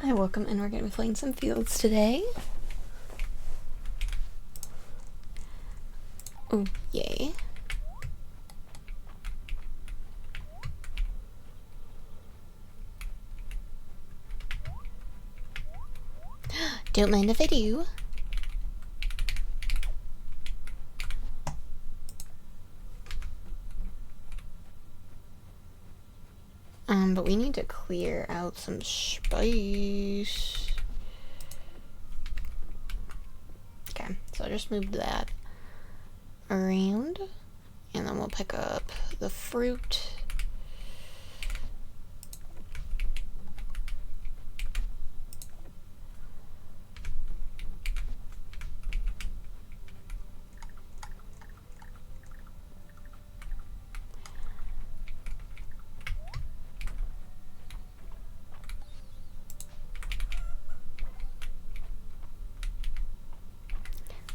Hi, welcome, and we're going to be playing some fields today. Oh, yay. Don't mind if I do. But we need to clear out some space. Okay, so I just moved that around, and then we'll pick up the fruit.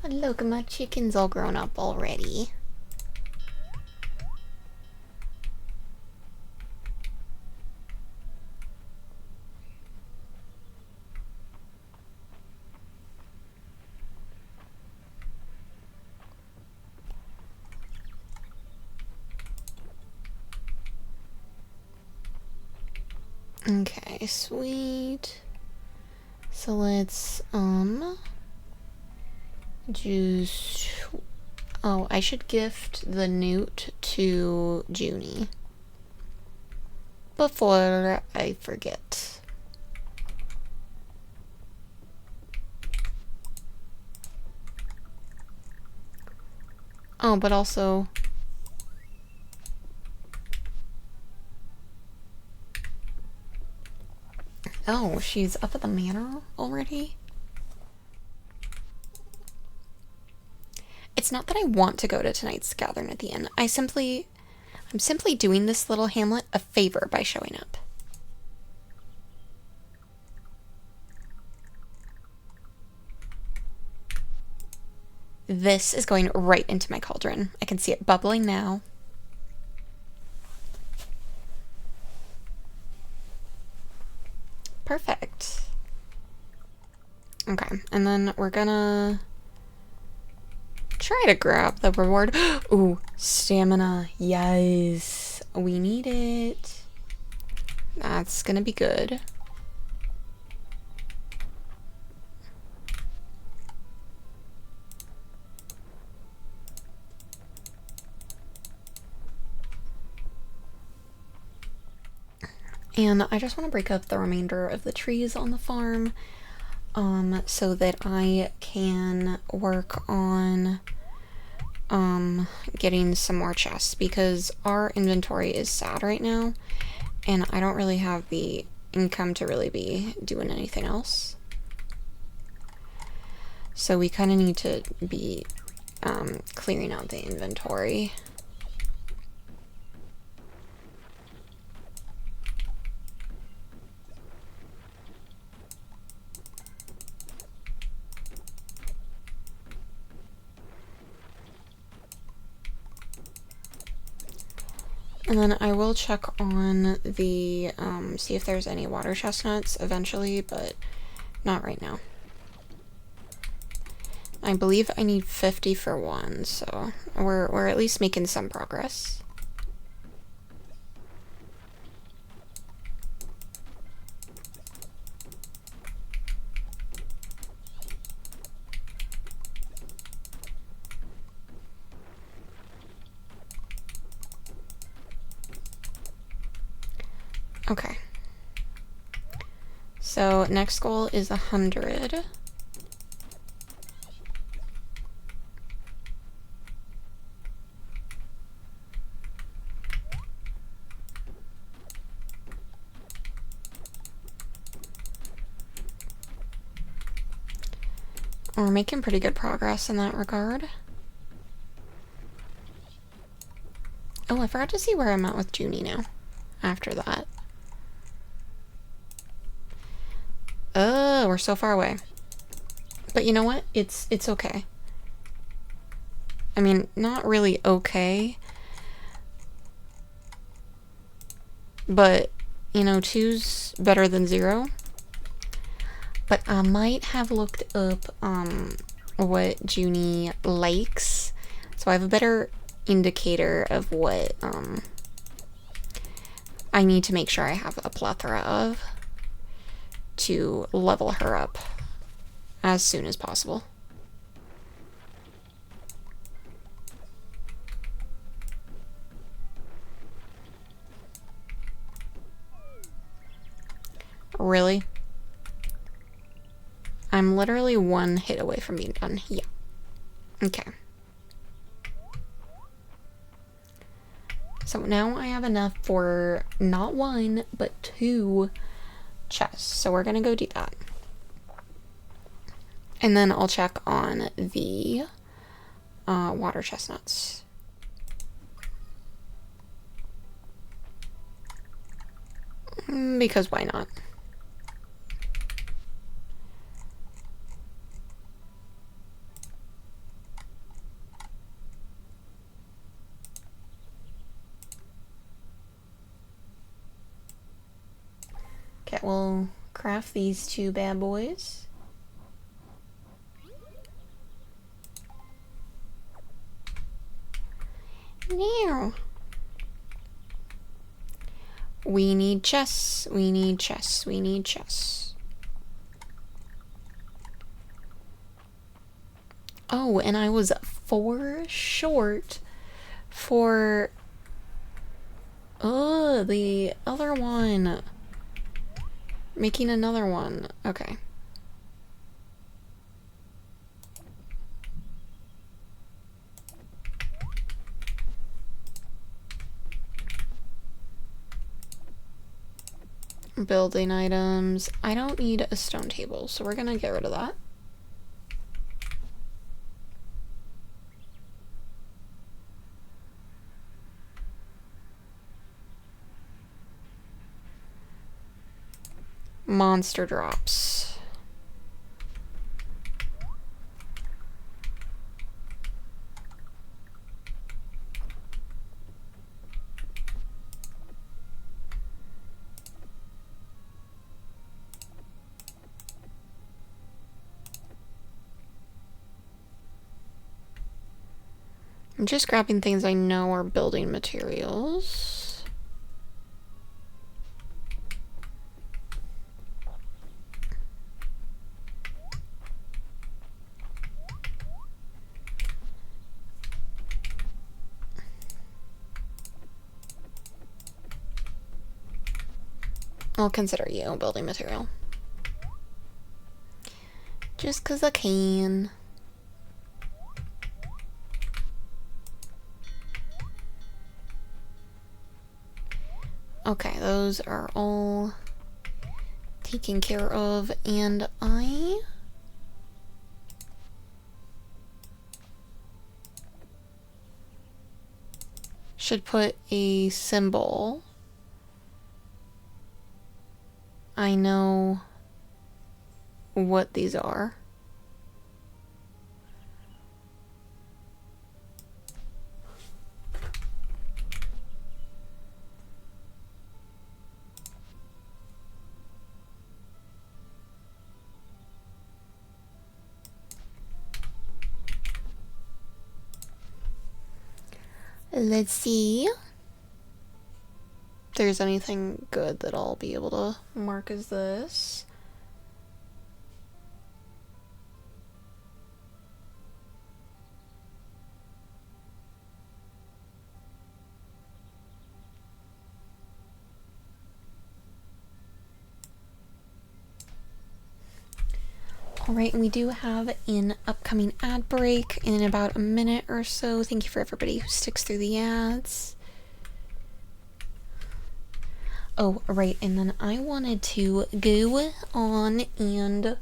Look, my chicken's all grown up already. Okay, sweet. So let's, juice. Oh, I should gift the Newt to Junie before I forget. Oh, but also... Oh, she's up at the manor already? It's not that I want to go to tonight's gathering at the inn. I'm simply doing this little hamlet a favor by showing up. This is going right into my cauldron. I can see it bubbling now. Perfect. Okay, and then we're gonna try to grab the reward. Ooh, stamina. Yes, we need it. That's gonna be good. And I just want to break up the remainder of the trees on the farm, so that I can work on getting some more chests, because our inventory is sad right now and I don't really have the income to really be doing anything else. So we kind of need to be clearing out the inventory. And then I will check on the, see if there's any water chestnuts eventually, but not right now. I believe I need 50 for one, so we're at least making some progress. Okay. So next goal is 100. We're making pretty good progress in that regard. Oh, I forgot to see where I'm at with Junie now, after that. Oh, we're so far away. But you know what? It's okay. I mean, not really okay. But, you know, 2's better than 0. But I might have looked up what Junie likes, so I have a better indicator of what I need to make sure I have a plethora of to level her up as soon as possible. Really? I'm literally one hit away from being done. Yeah. Okay. So now I have enough for not one, but 2 chests. So we're gonna go do that. And then I'll check on the water chestnuts. Because why not? Okay, we'll craft these 2 bad boys. Now, we need chests, we need chests, we need chests. Oh, and I was 4 short for the other one. Making another one. Okay. Building items. I don't need a stone table, so we're gonna get rid of that. Monster drops. I'm just grabbing things I know are building materials. I'll consider you a building material. Just 'cause I can. Okay, those are all taken care of, and I should put a symbol. I know what these are. Let's see if there's anything good that I'll be able to mark as this. Alright, and we do have an upcoming ad break in about a minute or so. Thank you for everybody who sticks through the ads. Oh, right, and then I wanted to go on and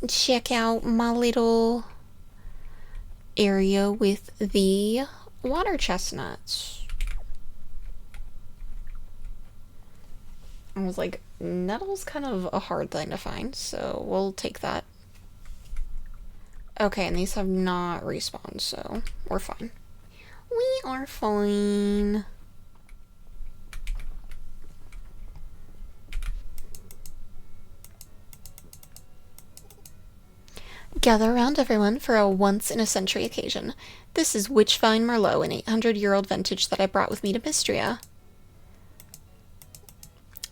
check out my little area with the water chestnuts. I was like, nettle's kind of a hard thing to find, so we'll take that. Okay, and these have not respawned, so we're fine. We are fine. Gather around, everyone, for a once-in-a-century occasion. This is Witchvine Merlot, an 800-year-old vintage that I brought with me to Mistria.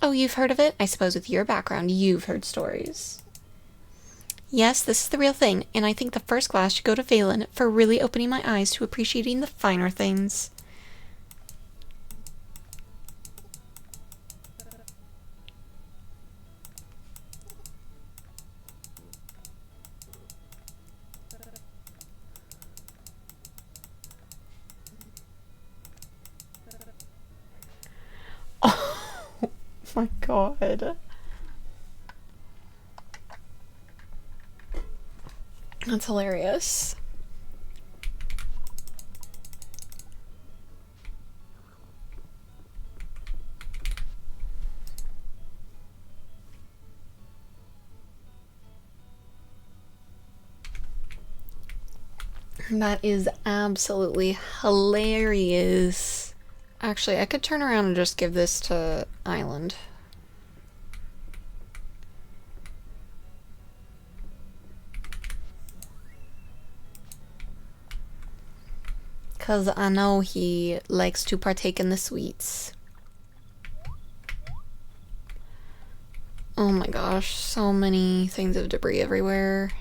Oh, you've heard of it? I suppose with your background, you've heard stories. Yes, this is the real thing, and I think the first glass should go to Valen for really opening my eyes to appreciating the finer things. Oh my god. That's hilarious. That is absolutely hilarious. Actually, I could turn around and just give this to Island. Because I know he likes to partake in the sweets. Oh my gosh, so many things of debris everywhere.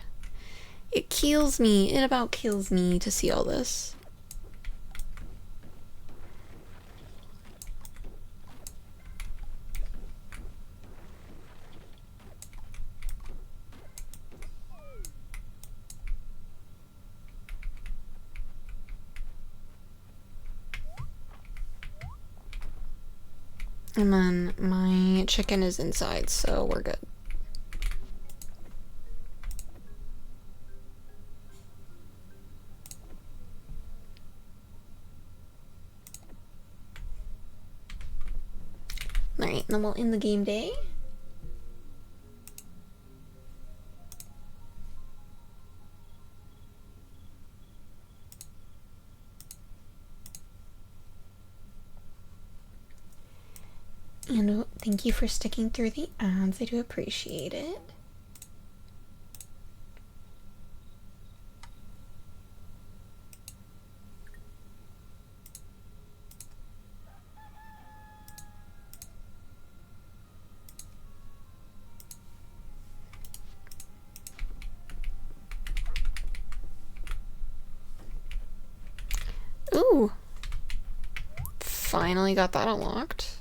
It kills me. It about kills me to see all this. And then my chicken is inside, so we're good. Alright, then we'll end the game day. And thank you for sticking through the ads. I do appreciate it. Ooh. Finally got that unlocked.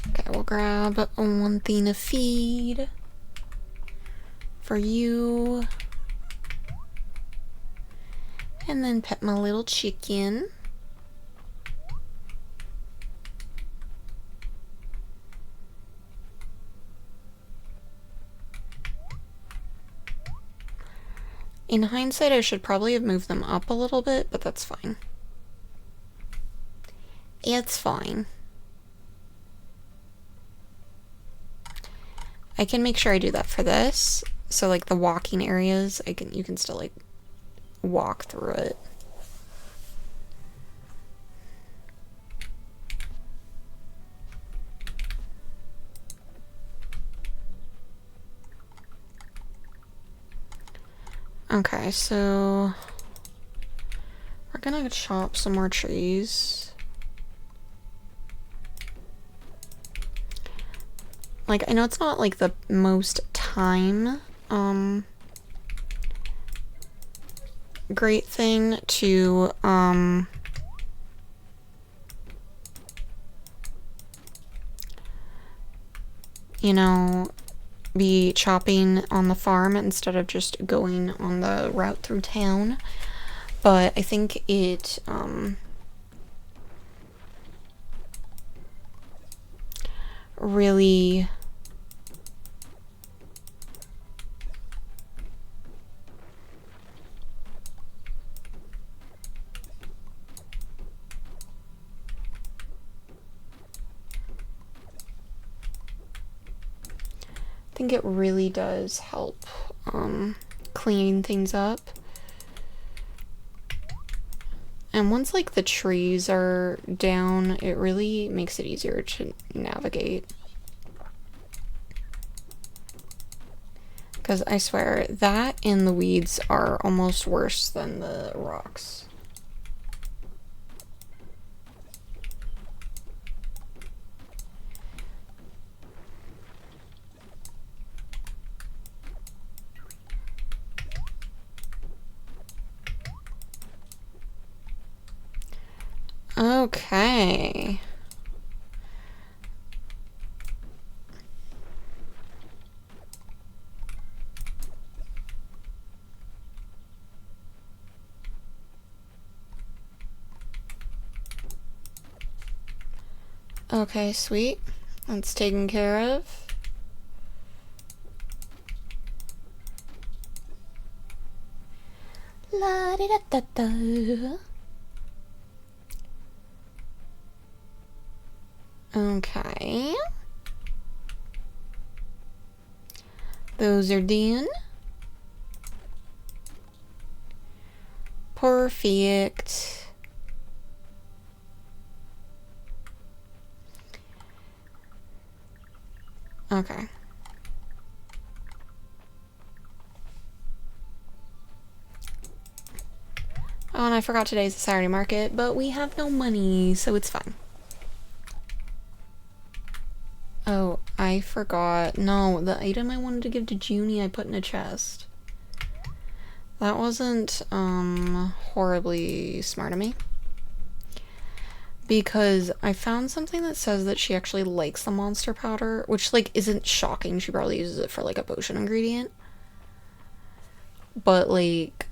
Okay, we'll grab one thing to feed for you. And then pet my little chicken. In hindsight, I should probably have moved them up a little bit, but that's fine. It's fine. I can make sure I do that for this. So like the walking areas, you can still like walk through it. Okay, so we're gonna chop some more trees. Like, I know it's not like the most time, great thing to, you know, be chopping on the farm instead of just going on the route through town, but I think it really think it really does help clean things up. And once, like, the trees are down, it really makes it easier to navigate. Because I swear, that and the weeds are almost worse than the rocks. Okay. Okay, sweet. That's taken care of. La di da da da. Okay. Those are done. Perfect. Okay. Oh, and I forgot today's the Saturday market, but we have no money, so it's fine. Oh, I forgot. No, the item I wanted to give to Junie I put in a chest. That wasn't, horribly smart of me. Because I found something that says that she actually likes the monster powder, which, like, isn't shocking. She probably uses it for, like, a potion ingredient. But, like,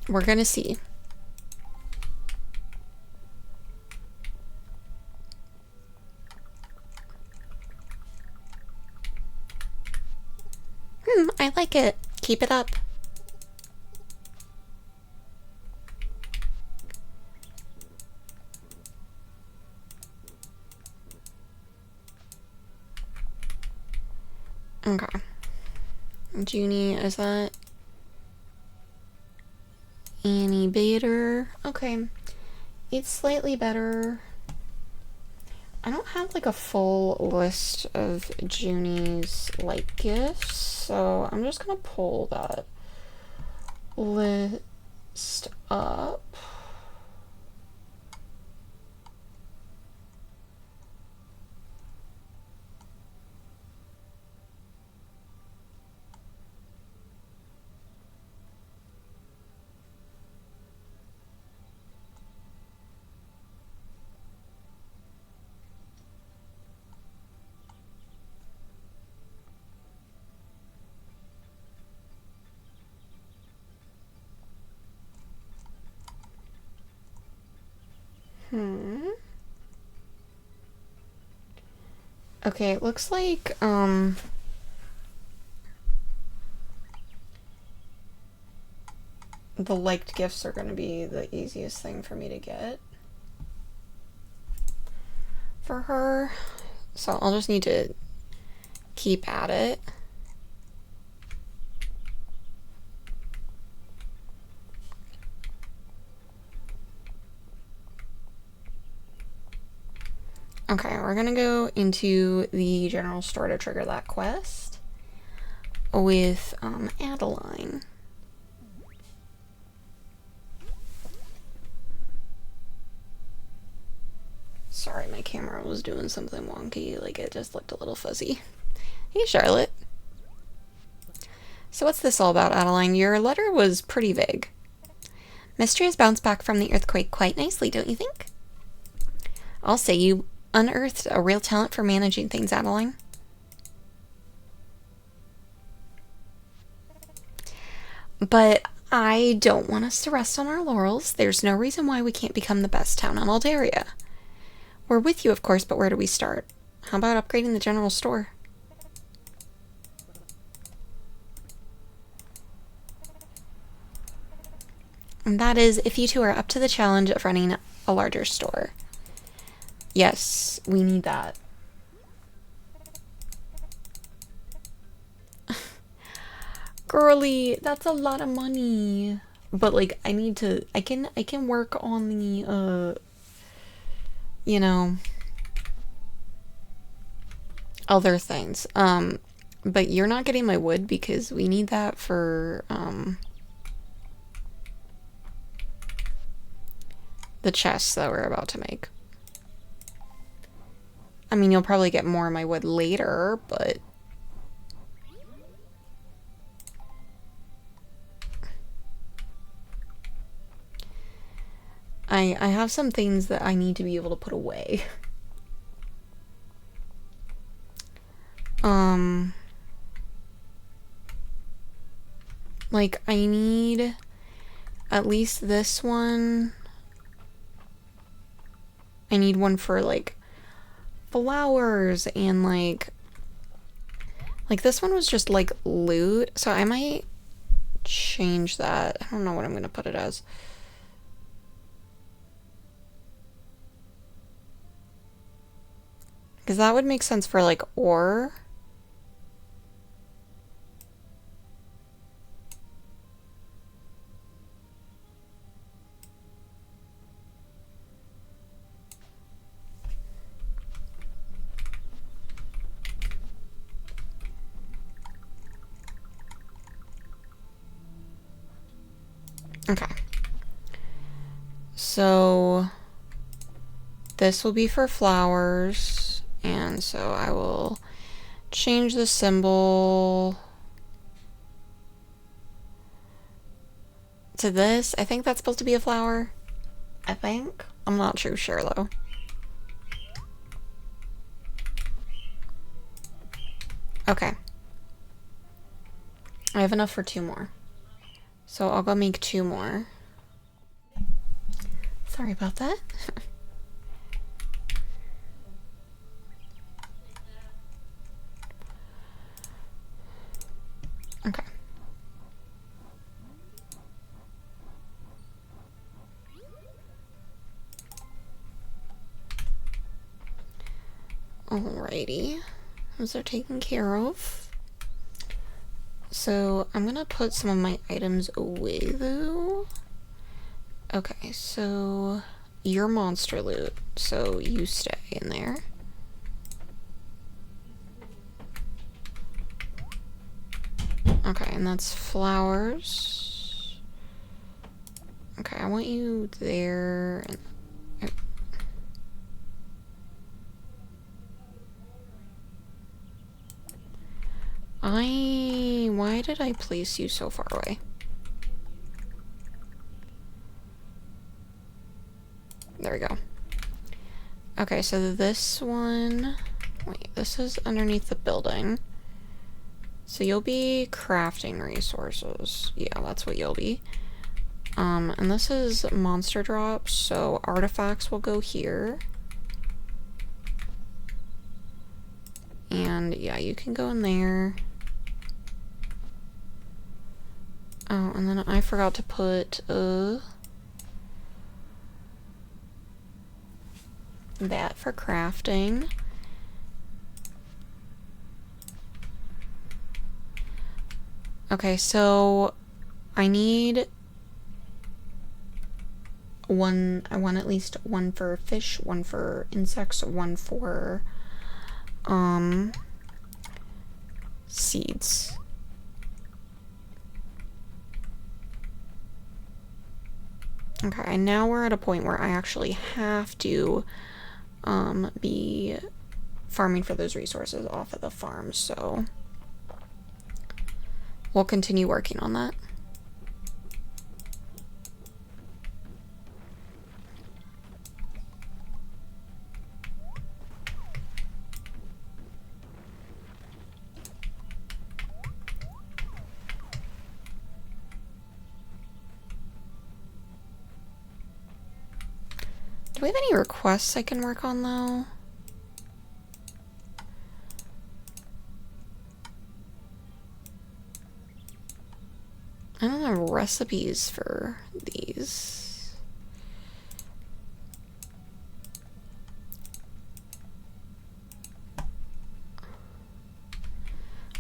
we're gonna see. I like it. Keep it up. Okay. Junie, is that any better? Okay. It's slightly better. I don't have like a full list of Junie's like gifts, so I'm just gonna pull that list up. Okay, it looks like, the liked gifts are gonna be the easiest thing for me to get for her. So I'll just need to keep at it. Okay, we're gonna go into the general store to trigger that quest with Adeline. Sorry, my camera was doing something wonky, like it just looked a little fuzzy. Hey, Charlotte. So what's this all about, Adeline? Your letter was pretty vague. Mistria has bounced back from the earthquake quite nicely, don't you think? I'll say you unearthed a real talent for managing things, Adeline. But I don't want us to rest on our laurels. There's no reason why we can't become the best town in Aldaria. We're with you, of course, but where do we start? How about upgrading the general store? And that is, if you two are up to the challenge of running a larger store. Yes, we need that. Girly, that's a lot of money. But like I need to I can work on the you know, other things. But you're not getting my wood because we need that for the chests that we're about to make. I mean, you'll probably get more of my wood later, but I have some things that I need to be able to put away. Like I need at least this one. I need one for like flowers and like this one was just like loot, so I might change that. I don't know what I'm gonna put it as. Because that would make sense for like ore. Okay. So this will be for flowers, and so I will change the symbol to this. I think that's supposed to be a flower. I think. I'm not too sure though. Okay. I have enough for 2 more. So I'll go make 2 more. Sorry about that. Okay. Alrighty. Those are taken care of. So I'm gonna put some of my items away though. Okay, so you're monster loot, so you stay in there. Okay, and that's flowers. Okay, I want you there. Why did I place you so far away? There we go. Okay, so this one, wait, this is underneath the building. So you'll be crafting resources. Yeah, that's what you'll be. And this is monster drops, so artifacts will go here. And yeah, you can go in there. Oh, and then I forgot to put that for crafting. Okay, so I need one, I want at least one for fish, one for insects, one for seeds. Okay, and now we're at a point where I actually have to be farming for those resources off of the farm, so we'll continue working on that. Do we have any requests I can work on though? I don't have recipes for these.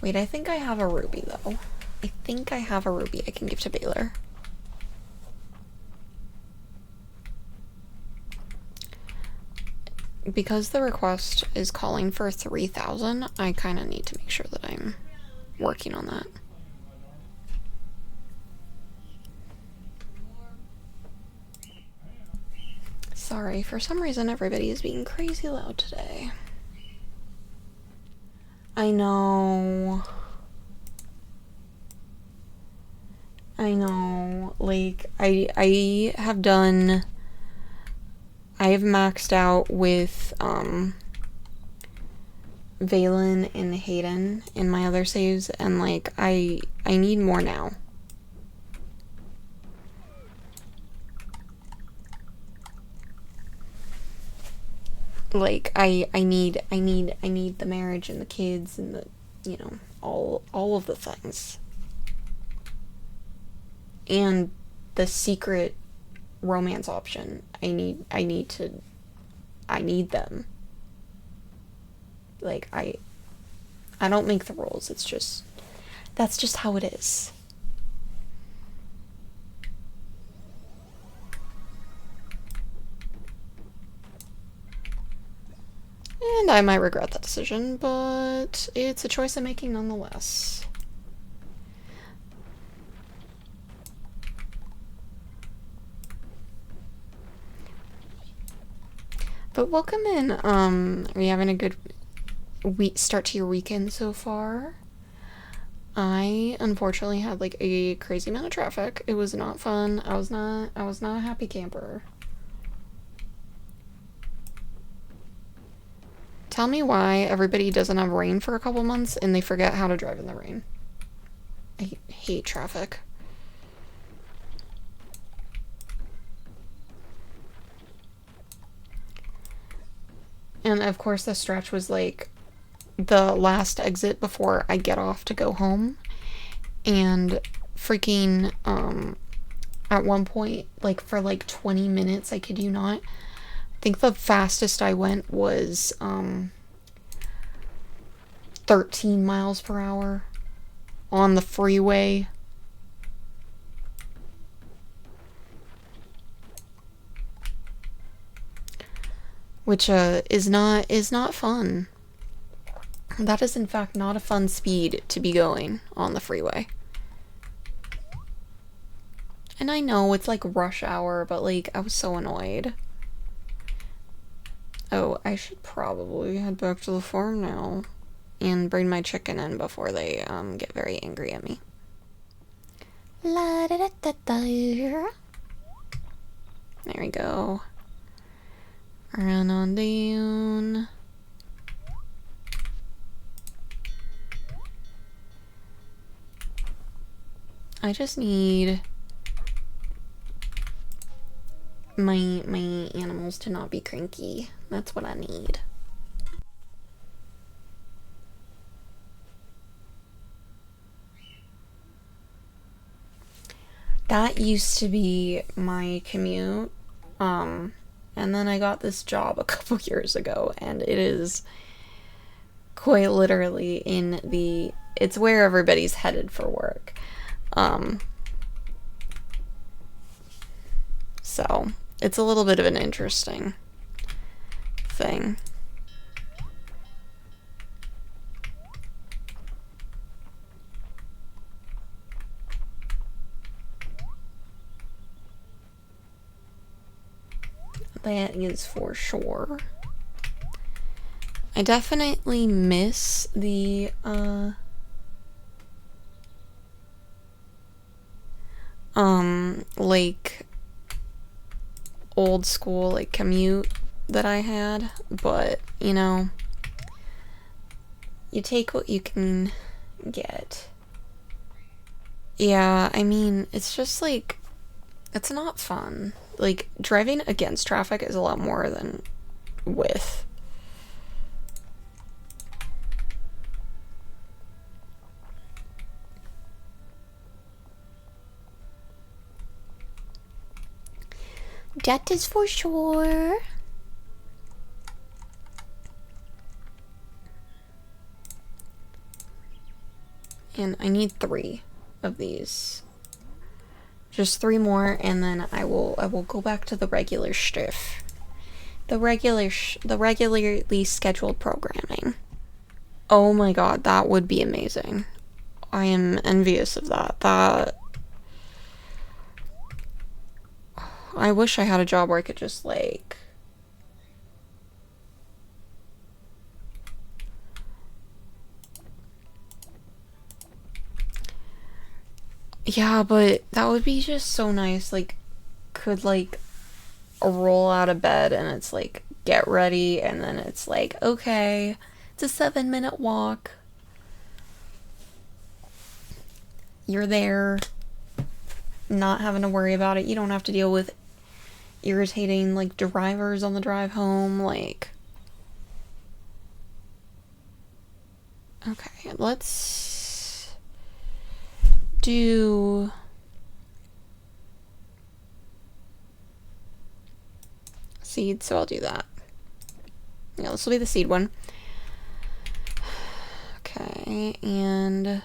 Wait, I think I have a ruby though. I think I have a ruby I can give to Baylor. Because the request is calling for 3,000, I kind of need to make sure that I'm working on that. Sorry, for some reason everybody is being crazy loud today. I know. Like, I have maxed out with, Valen and Hayden in my other saves, and, like, I need more now. Like, I need the marriage and the kids and the, you know, all of the things. And the secret romance option. I need them. Like, I don't make the rules. It's just, that's just how it is. And I might regret that decision, but it's a choice I'm making nonetheless. But welcome in. Are you having a good start to your weekend so far? I unfortunately had like a crazy amount of traffic. It was not fun. I was not a happy camper. Tell me why everybody doesn't have rain for a couple months and they forget how to drive in the rain. I hate traffic. And of course the stretch was like the last exit before I get off to go home. And freaking, at one point, like for like 20 minutes, I kid you not, I think the fastest I went was 13 miles per hour on the freeway. Which is not fun. That is in fact not a fun speed to be going on the freeway. And I know it's like rush hour, but like I was so annoyed. Oh, I should probably head back to the farm now and bring my chicken in before they get very angry at me. La da da da da. There we go. Run on down. I just need my animals to not be cranky. That's what I need. That used to be my commute. And then I got this job a couple years ago, and it is quite literally it's where everybody's headed for work. So it's a little bit of an interesting thing. That is for sure. I definitely miss the like old school like commute that I had, but you know, you take what you can get. Yeah, I mean, it's just like, it's not fun. Like, driving against traffic is a lot more than with. That is for sure. And I need 3 of these. Just 3 more, and then I will go back to the regular stuff. The regularly scheduled programming. Oh my god, that would be amazing. I am envious of that. I wish I had a job where I could just, like... Yeah, but that would be just so nice. Like, could, like, roll out of bed and it's like, get ready, and then it's like, okay, it's a 7-minute walk. You're there, not having to worry about it. You don't have to deal with irritating, like, drivers on the drive home. Like, okay, let's do seed, so I'll do that. Yeah, this will be the seed one. Okay, and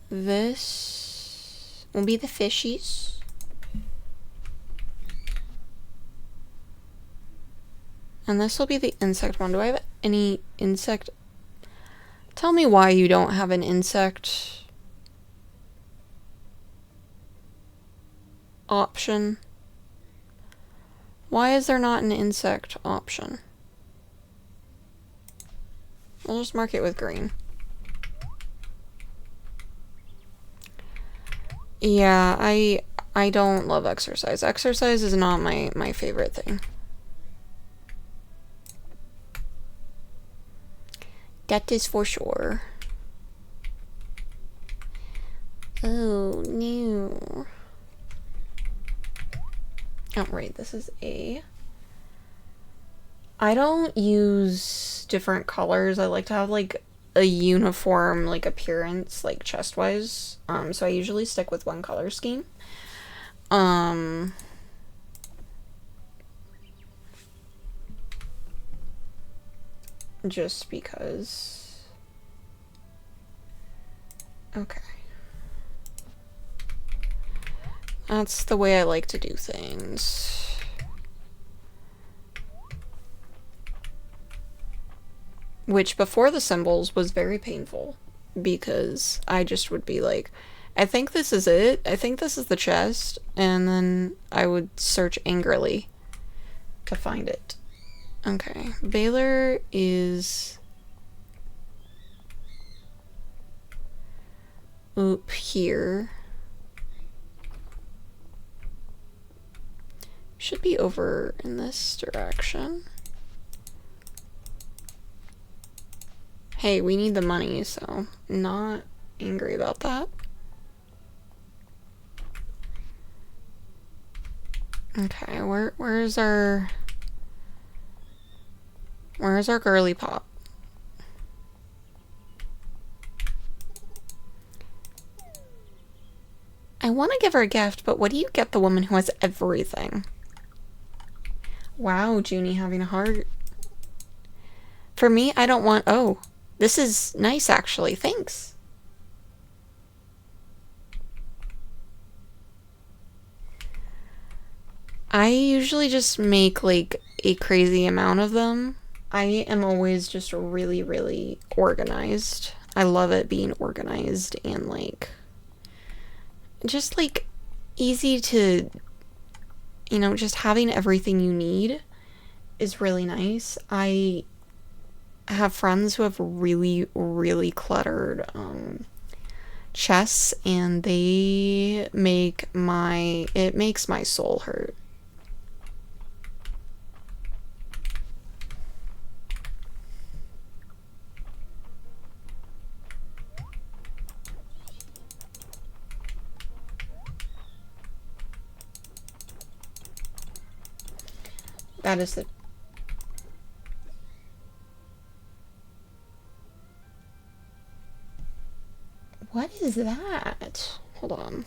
this will be the fishies. And this will be the insect one. Do I have any insect? Tell me why you don't have an insect option. Why is there not an insect option? I'll just mark it with green. Yeah, I don't love exercise. Exercise is not my favorite thing. That is for sure. Oh, no. Oh, right, this is A. I don't use different colors. I like to have, like, a uniform, like, appearance, like, chest-wise. So I usually stick with one color scheme. Just because. Okay. That's the way I like to do things. Which, before the symbols, was very painful. Because I just would be like, I think this is it. I think this is the chest. And then I would search angrily to find it. Okay. Baylor is... Oop, here. Should be over in this direction. Hey, we need the money, so not angry about that. Okay, where's our girly pop? I want to give her a gift, but what do you get the woman who has everything? Wow, Junie having a heart. For me, I don't want... Oh, this is nice, actually. Thanks. I usually just make, like, a crazy amount of them. I am always just really, really organized. I love it being organized and, like, just, like, easy to, you know, just having everything you need is really nice. I have friends who have really, really cluttered chests, and they make it makes my soul hurt. That is the... What is that? Hold on.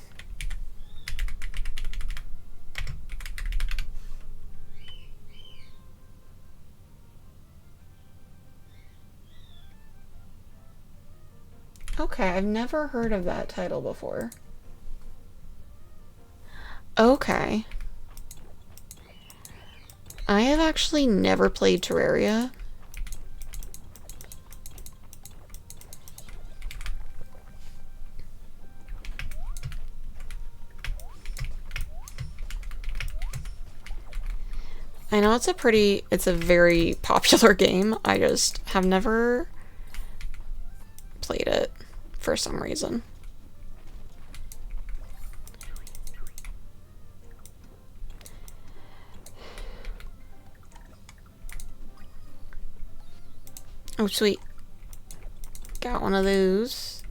Okay, I've never heard of that title before. Okay. I have actually never played Terraria. I know it's a very popular game. I just have never played it for some reason. Oh, sweet. Got one of those.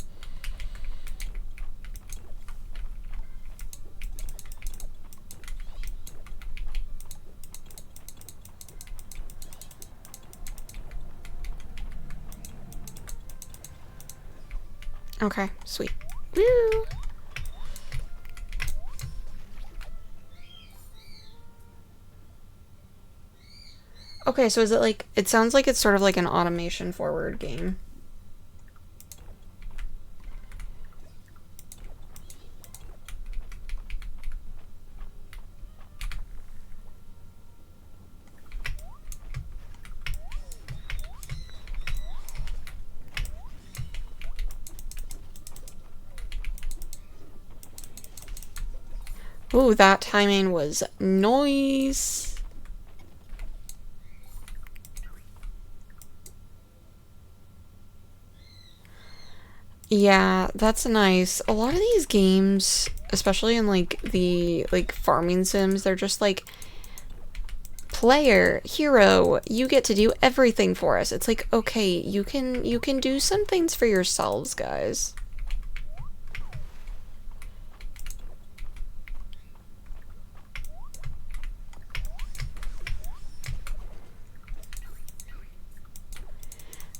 Okay, sweet. Woo! Okay, so is it like, it sounds like it's sort of like an automation forward game. Ooh, that timing was nice. Yeah, that's nice. A lot of these games, especially in like the like farming sims, they're just like player, hero, you get to do everything for us. It's like, okay, you can do some things for yourselves, guys.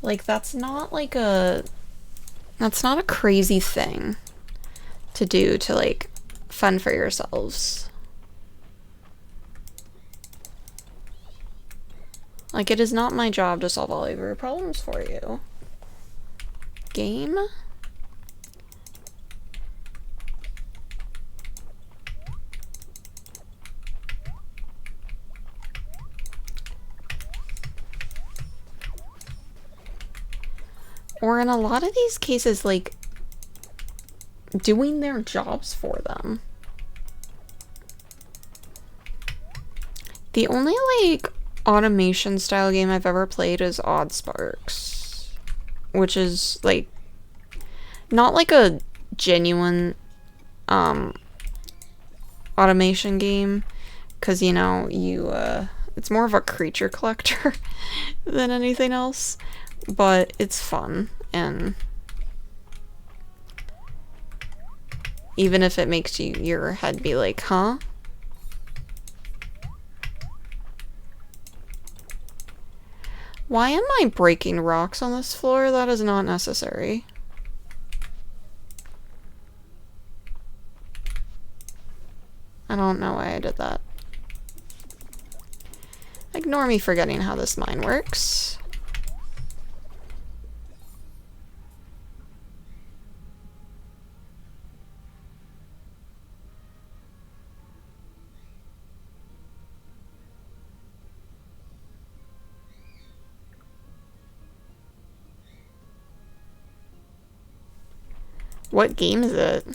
Like that's not a crazy thing to do to like fun for yourselves. Like it is not my job to solve all of your problems for you. Game? Or in a lot of these cases, like doing their jobs for them. The only like automation style game I've ever played is Odd Sparks, which is like not like a genuine automation game, because you know it's more of a creature collector than anything else, but it's fun, and even if it makes your head be like, huh? Why am I breaking rocks on this floor? That is not necessary. I don't know why I did that. Ignore me forgetting how this mine works. What game is it?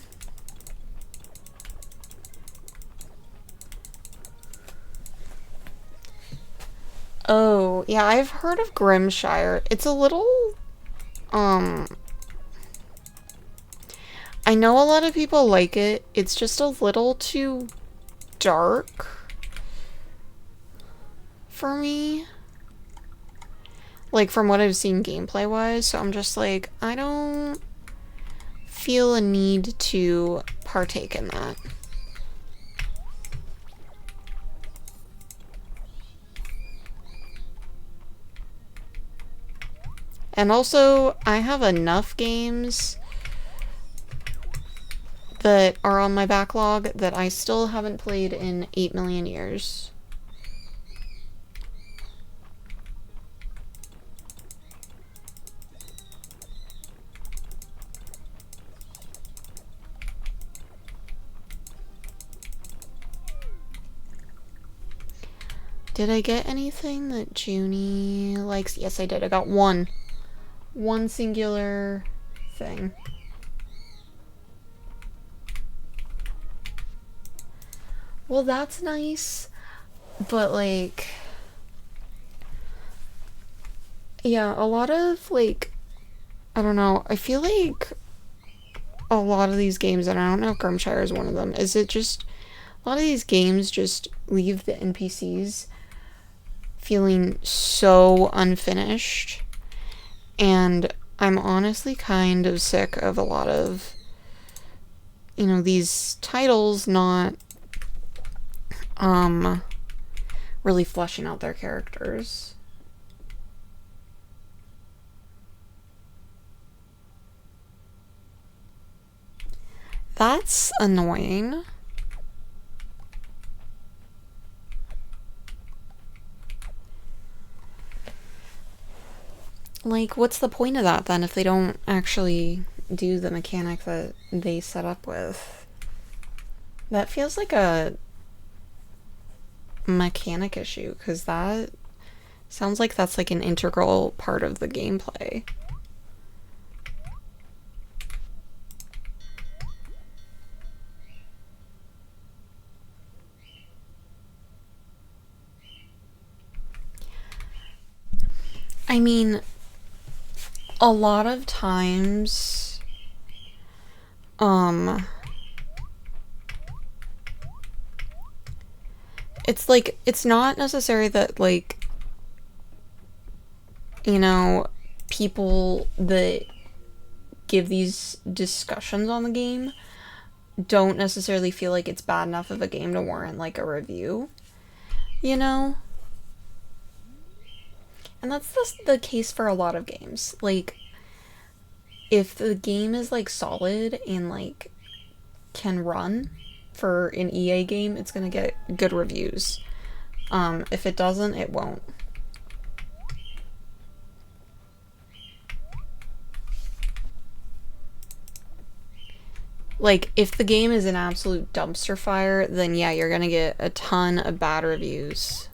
Oh, yeah, I've heard of Grimshire. It's a little, I know a lot of people like it. It's just a little too dark for me. Like, from what I've seen gameplay-wise, so I'm just like, I don't feel a need to partake in that. And also, I have enough games that are on my backlog that I still haven't played in 8 million years. Did I get anything that Junie likes? Yes, I did. I got one. One singular thing. Well, that's nice. But, like... yeah, a lot of, like... I don't know. I feel like a lot of these games, and I don't know if Grimshire is one of them, is it just... a lot of these games just leave the NPCs feeling so unfinished. And I'm honestly kind of sick of a lot of, you know, these titles not really fleshing out their characters. That's annoying. Like, what's the point of that then if they don't actually do the mechanic that they set up with? That feels like a mechanic issue, because that sounds like that's like an integral part of the gameplay. I mean, a lot of times, it's like, it's not necessary that, like, you know, people that give these discussions on the game don't necessarily feel like it's bad enough of a game to warrant, like, a review, you know? And that's the case for a lot of games. Like, if the game is, like, solid and, like, can run for an EA game, it's gonna get good reviews. If it doesn't, it won't. Like, if the game is an absolute dumpster fire, then yeah, you're gonna get a ton of bad reviews.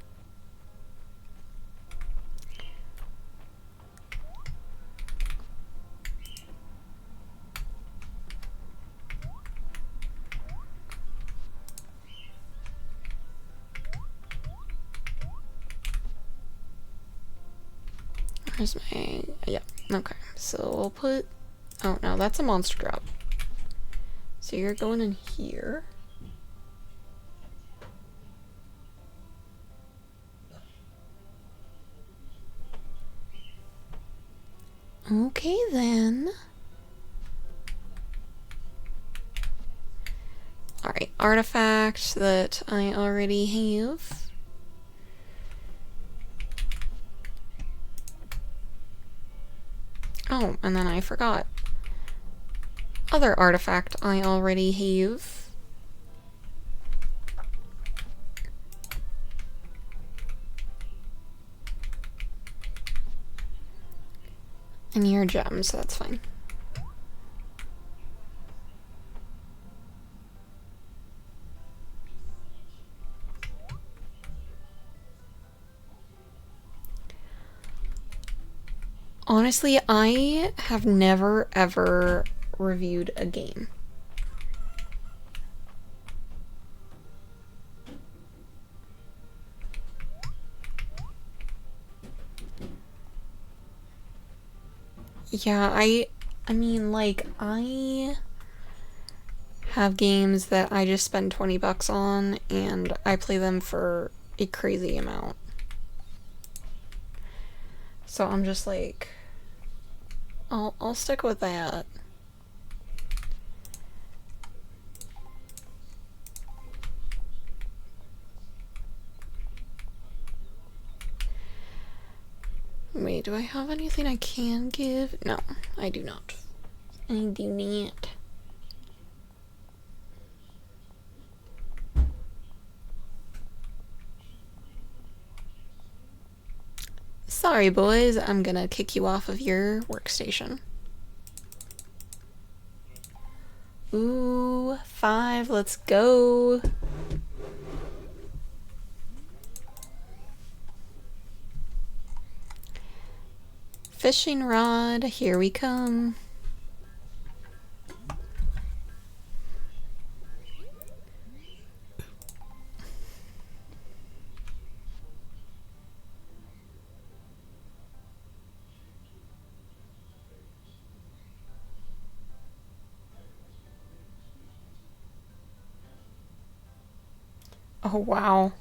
Where's my... yeah, okay. So we'll put... oh, no, that's a monster drop. So you're going in here. Okay, then. Alright, artifact that I already have. Oh, and then I forgot. Other artifact I already have. And your gems, so that's fine. Honestly, I have never ever reviewed a game. Yeah, I mean, like, I have games that I just spend 20 bucks on and I play them for a crazy amount. So I'm just like, I'll stick with that. Wait, do I have anything I can give? No, I do not. I do not. Sorry, boys, I'm gonna kick you off of your workstation. Ooh, 5, let's go. fishing rod, here we come. Oh, wow.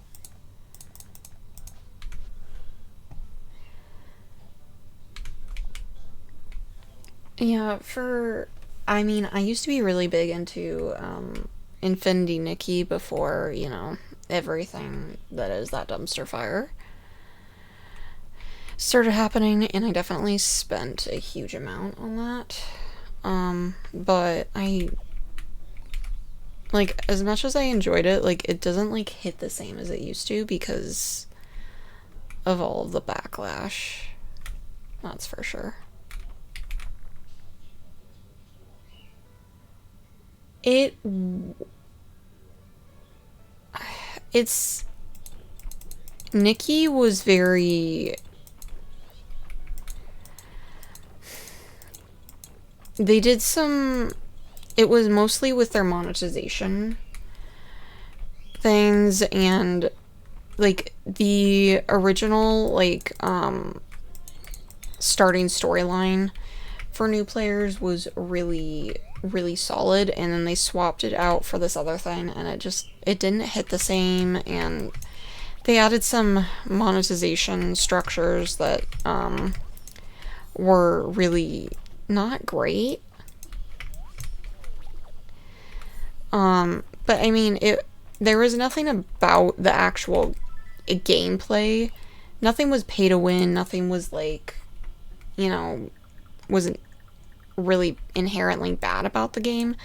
Yeah, I mean, I used to be really big into Infinity Nikki before, you know, everything that is that dumpster fire started happening, and I definitely spent a huge amount on that. But like, as much as I enjoyed it, like, it doesn't, like, hit the same as it used to because of all of the backlash. That's for sure. It's Nikki was very, they did some, it was mostly with their monetization things, and like the original like starting storyline for new players was really solid, and then they swapped it out for this other thing, and it didn't hit the same, and they added some monetization structures that were really not great. But I mean, there was nothing about the actual gameplay. Nothing was pay to win. Nothing was like, you know, wasn't really inherently bad about the game.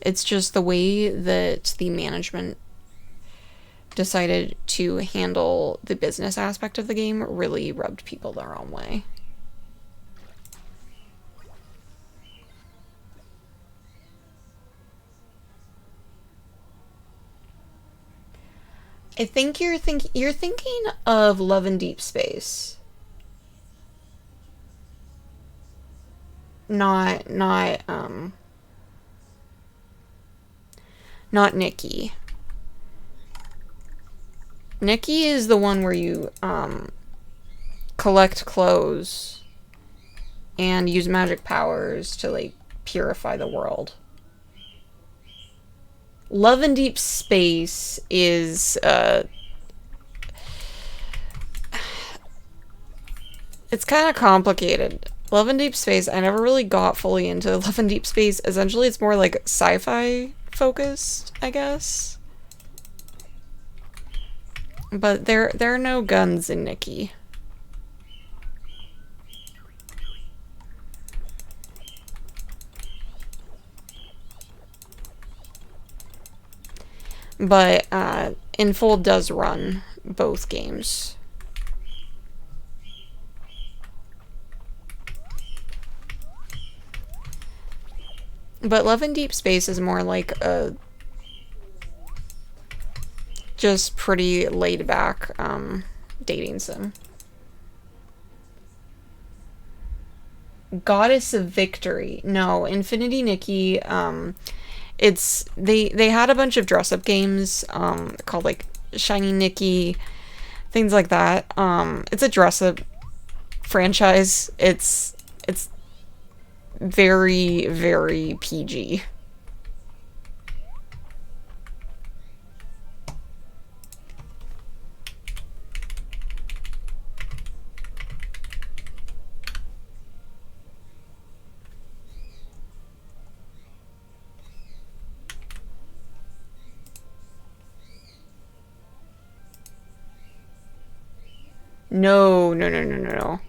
It's just the way that the management decided to handle the business aspect of the game really rubbed people the wrong way. I think you're thinking of Love in Deep Space. Not not Nikki. Nikki is the one where you collect clothes and use magic powers to like purify the world. Love in Deep Space is it's kind of complicated. Love in Deep Space, I never really got fully into Love in Deep Space. Essentially, it's more like sci-fi focused, I guess. But there are no guns in Nikki. But Infold does run both games. But Love in Deep Space is more like a just pretty laid back dating sim. Goddess of Victory. No, Infinity Nikki. It's they had a bunch of dress up games called like Shiny Nikki, things like that. It's a dress up franchise. It's very PG. No, no, no, no, no, no.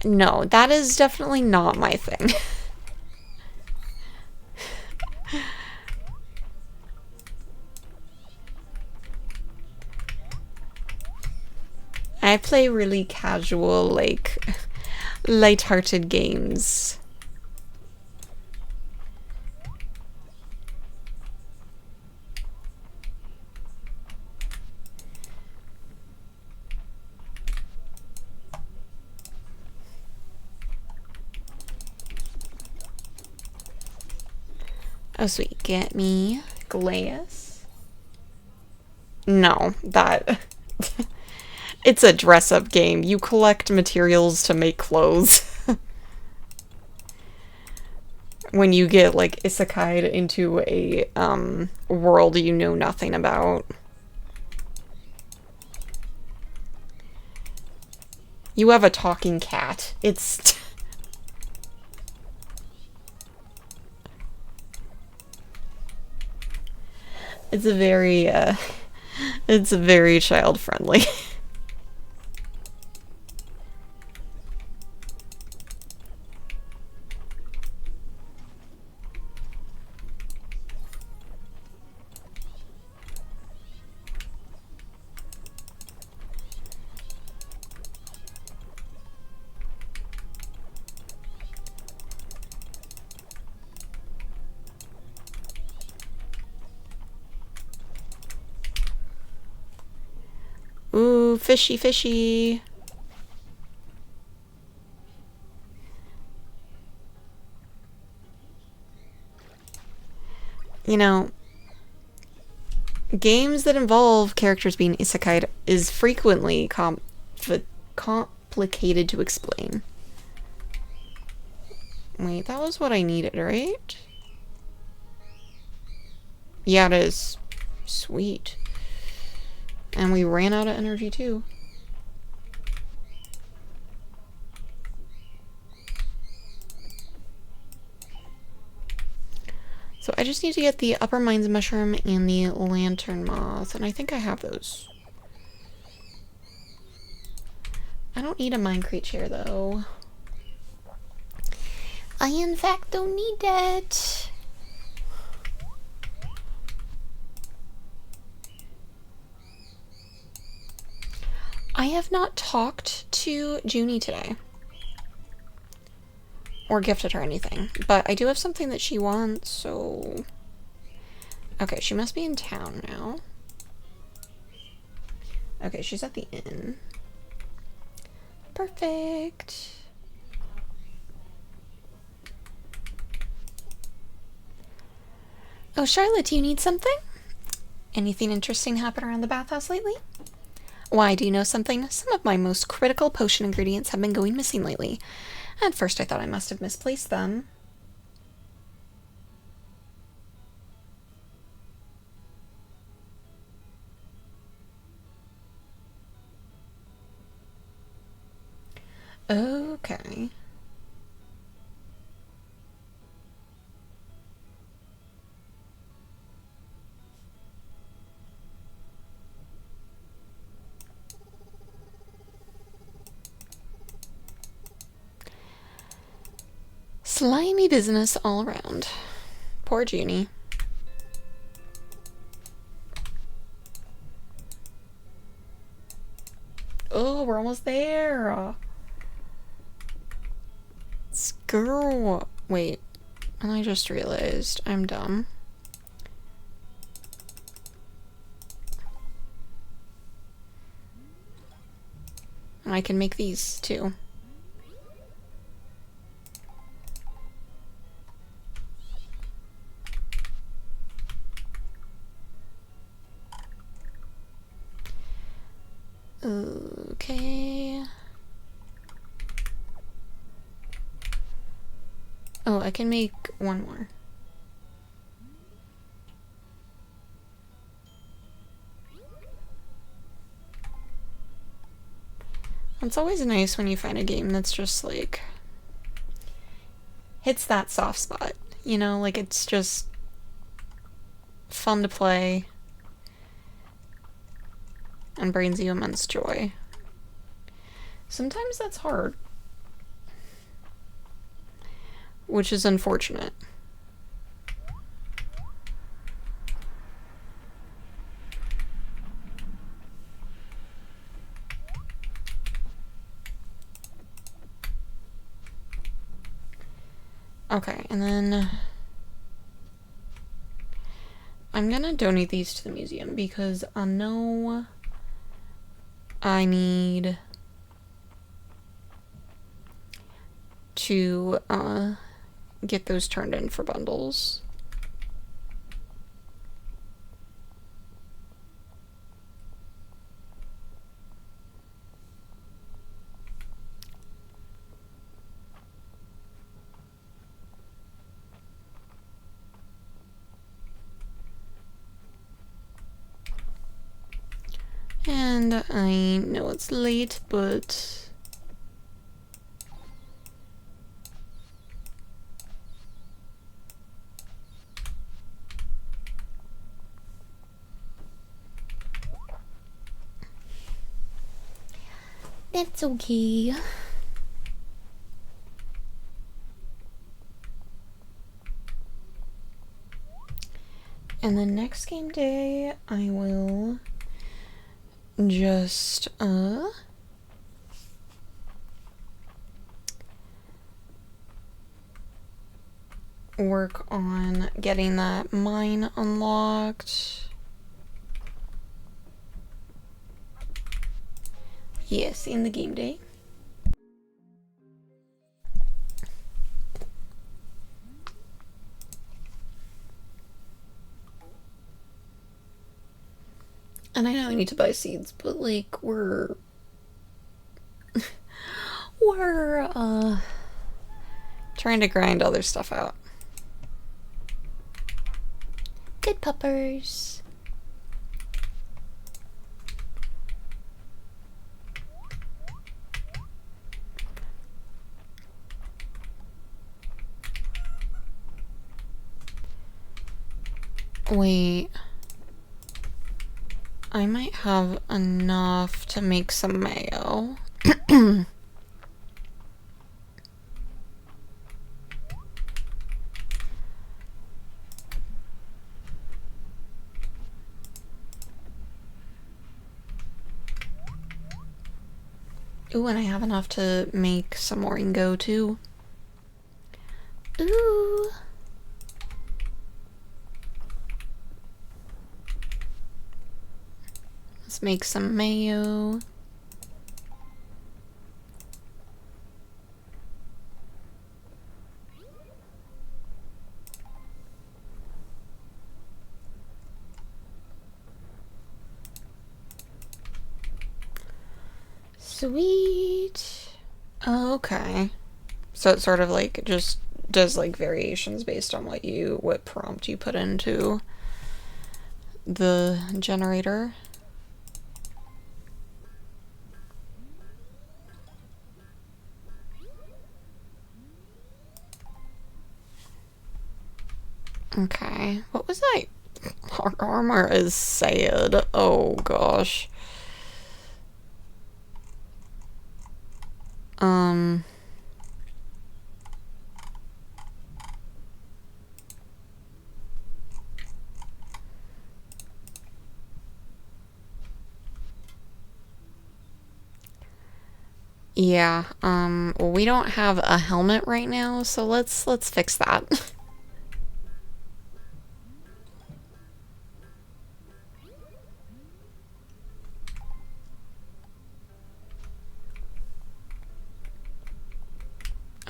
No, that is definitely not my thing. I play really casual, like, light-hearted games. Oh, sweet. Get me glass. No, that... It's a dress-up game. You collect materials to make clothes. When you get, like, isekai'd into a, world you know nothing about. You have a talking cat. It's... It's very child-friendly. Ooh, fishy, fishy. You know, games that involve characters being isekai'd is frequently complicated to explain. Wait, that was what I needed, right? Yeah, it is. Sweet. And we ran out of energy, too. So I just need to get the upper mines mushroom and the lantern moth, and I think I have those. I don't need a minecrete chair, though. I, in fact, don't need that. I have not talked to Junie today. Or gifted her anything. But I do have something that she wants, so... Okay, she must be in town now. Okay, she's at the inn. Perfect. Oh, Charlotte, do you need something? Anything interesting happen around the bathhouse lately? Why, do you know something? Some of my most critical potion ingredients have been going missing lately. At first I thought I must have misplaced them. Okay. Slimy business all around. Poor Junie. Oh, we're almost there. Girl. Wait. And I just realized I'm dumb. And I can make these too. Okay. Oh, I can make one more. It's always nice when you find a game that's just like hits that soft spot, you know, like it's just fun to play and brings you immense joy. Sometimes that's hard, which is unfortunate. Okay, and then I'm gonna donate these to the museum because I know I need to get those turned in for bundles. And I know it's late, but... that's okay. And the next game day, I will just, work on getting that mine unlocked. Yes, in the game day. And I know I need to buy seeds, but like we're trying to grind other stuff out. Good puppers. Wait. I might have enough to make some mayo. Ooh, and I have enough to make some more Ingo too. Ooh. Let's make some mayo. Sweet. Okay. So it sort of like just does like variations based on what prompt you put into the generator. Okay. What was that? Our armor is sad. Oh gosh. Yeah, well, we don't have a helmet right now, so let's fix that.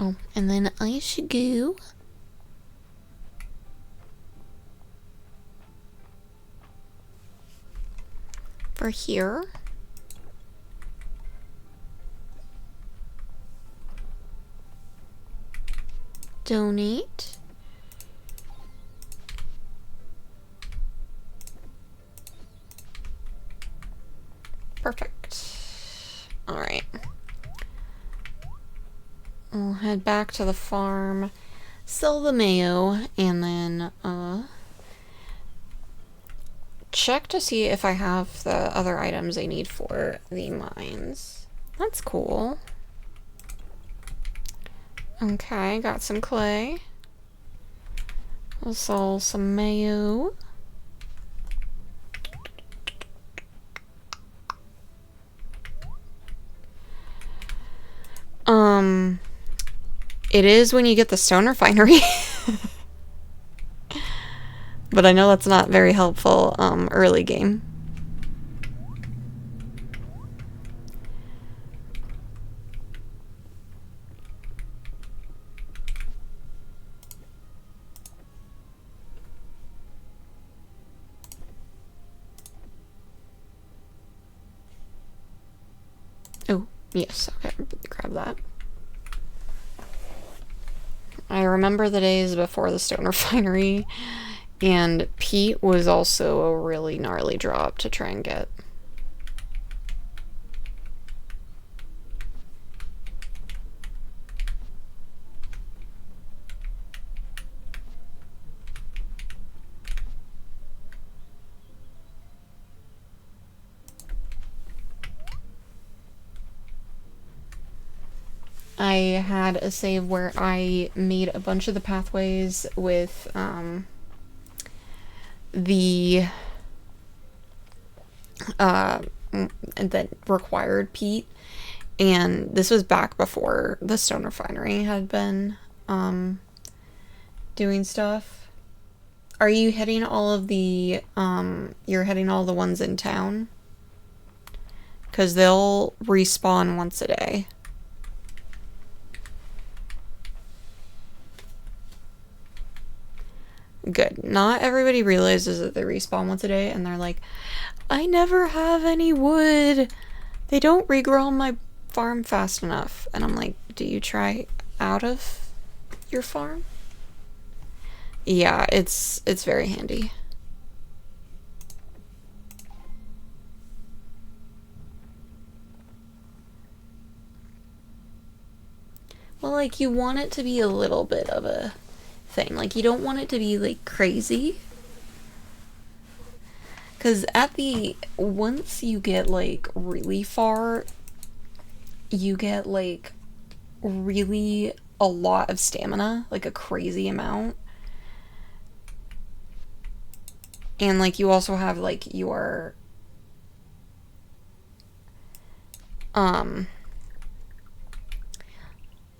Oh, and then I should go for here. Donate. Perfect. All right. We'll head back to the farm, sell the mayo, and then check to see if I have the other items I need for the mines. That's cool. Okay, got some clay. We'll sell some mayo. It is when you get the stone refinery. But I know that's not very helpful early game. Oh, yes, okay, grab that. I remember the days before the stone refinery, and peat was also a really gnarly drop to try and get. I had a save where I made a bunch of the pathways with the that required peat, and this was back before the stone refinery had been doing stuff. Are you hitting all of the you're hitting all the ones in town? Because they'll respawn once a day. Good. Not everybody realizes that they respawn once a day, and they're like, I never have any wood. They don't regrow on my farm fast enough. And I'm like, do you try out of your farm? Yeah, it's very handy. Well, like, you want it to be a little bit of a thing. Like, you don't want it to be, like, crazy. Because once you get, like, really far, you get, like, really a lot of stamina. Like, a crazy amount. And, like, you also have, like, your,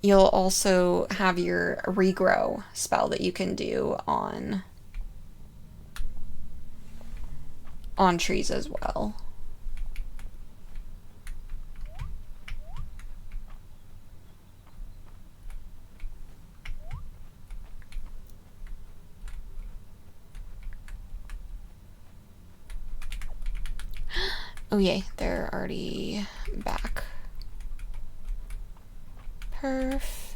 you'll also have your regrow spell that you can do on trees as well. Oh yay, they're already back. Perf.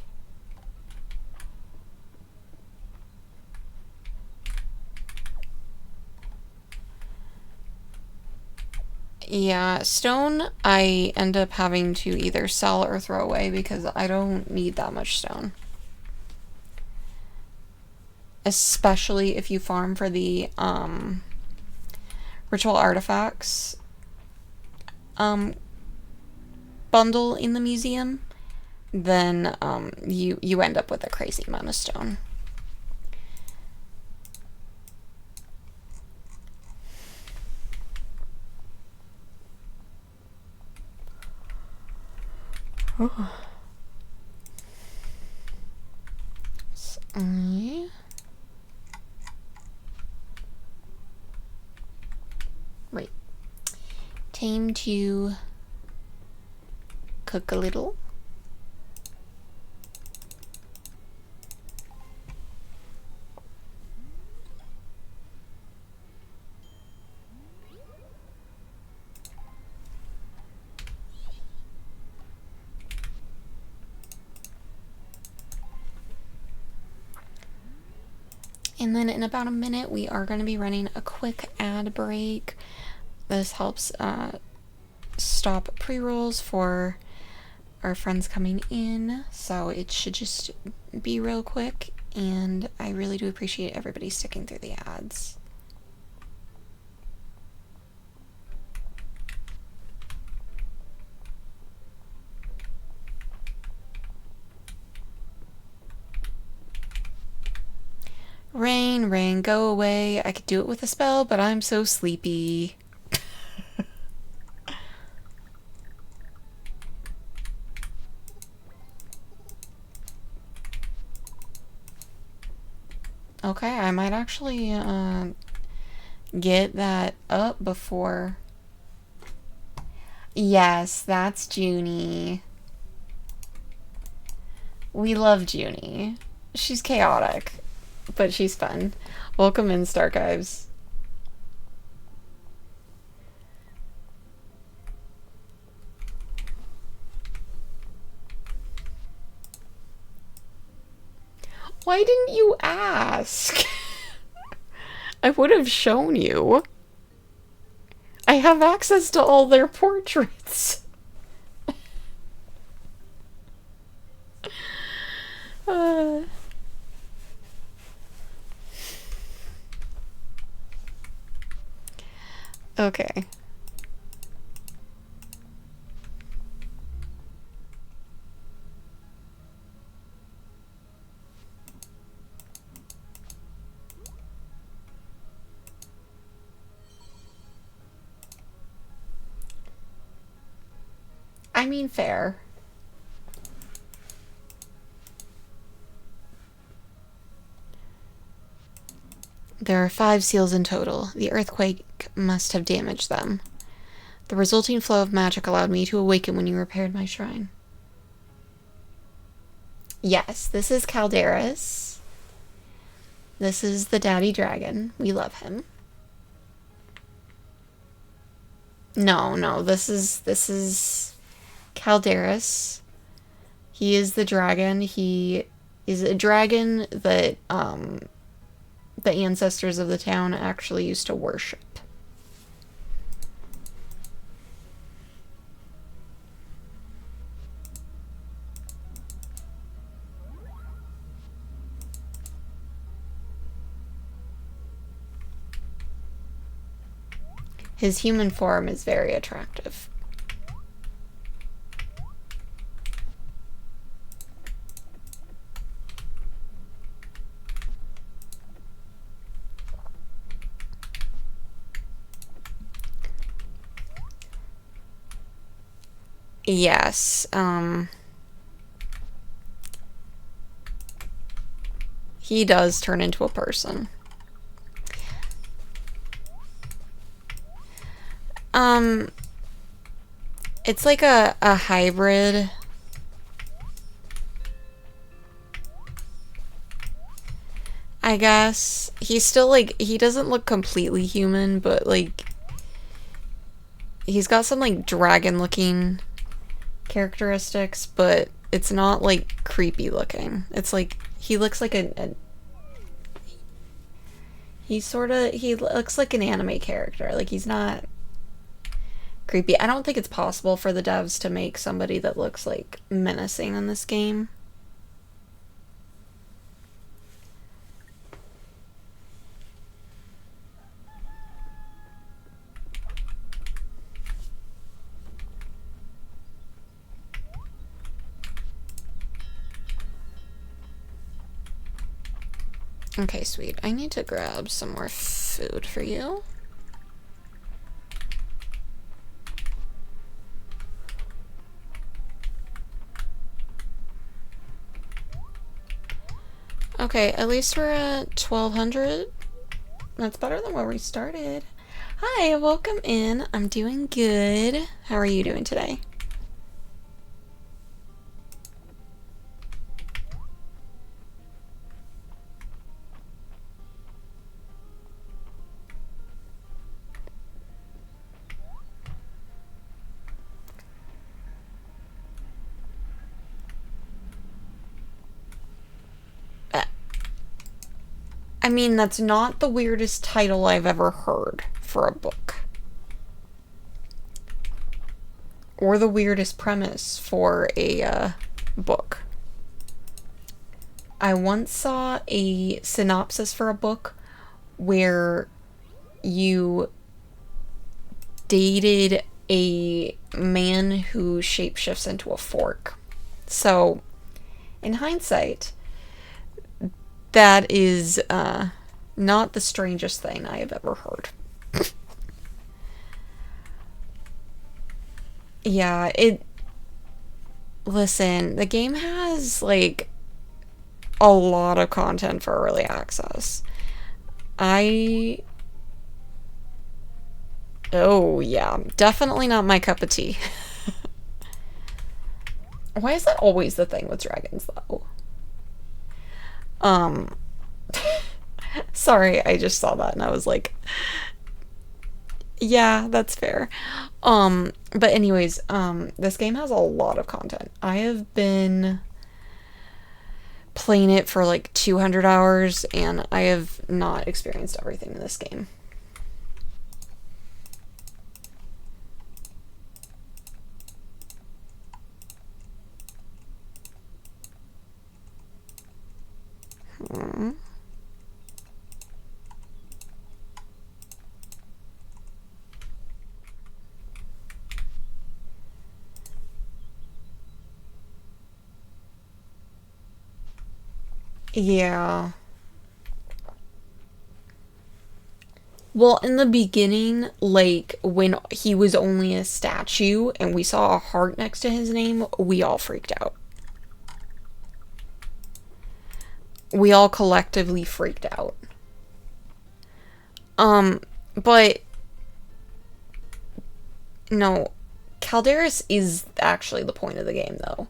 Yeah, stone I end up having to either sell or throw away because I don't need that much stone. Especially if you farm for the ritual artifacts bundle in the museum, then you end up with a crazy amount of stone. Oh. So, wait. Time to cook a little. And then in about a minute, we are going to be running a quick ad break. This helps stop pre-rolls for our friends coming in, so it should just be real quick, and I really do appreciate everybody sticking through the ads. Rain, rain, go away. I could do it with a spell, but I'm so sleepy. Okay, I might actually get that up before. Yes, that's Junie. We love Junie. She's chaotic, but she's fun. Welcome in, Starkives. Why didn't you ask? I would have shown you. I have access to all their portraits. Okay. I mean, fair. There are 5 seals in total. The earthquake must have damaged them. The resulting flow of magic allowed me to awaken when you repaired my shrine. Yes, this is Calderas. This is the daddy dragon. We love him. No, this is Calderas. He is the dragon. He is a dragon that the ancestors of the town actually used to worship. His human form is very attractive. Yes, he does turn into a person. It's like a hybrid. I guess. He's still like, he doesn't look completely human, but like, he's got some like dragon looking characteristics, but it's not like creepy looking. It's like, he looks like he looks like an anime character. Like, he's not creepy. I don't think it's possible for the devs to make somebody that looks like menacing in this game. Okay, sweet. I need to grab some more food for you. Okay, at least we're at 1200. That's better than where we started. Hi, welcome in. I'm doing good. How are you doing today? I mean, that's not the weirdest title I've ever heard for a book. Or the weirdest premise for a book. I once saw a synopsis for a book where you dated a man who shapeshifts into a fork. So, in hindsight, that is not the strangest thing I have ever heard. Yeah, listen, the game has, like, a lot of content for early access. Oh, yeah, definitely not my cup of tea. Why is that always the thing with dragons, though? Sorry, I just saw that and I was like, yeah, that's fair. But anyways, this game has a lot of content. I have been playing it for like 200 hours and I have not experienced everything in this game. Yeah. Well, in the beginning, like, when he was only a statue and we saw a heart next to his name, we all freaked out. We all collectively freaked out. But no, Calderis is actually the point of the game, though.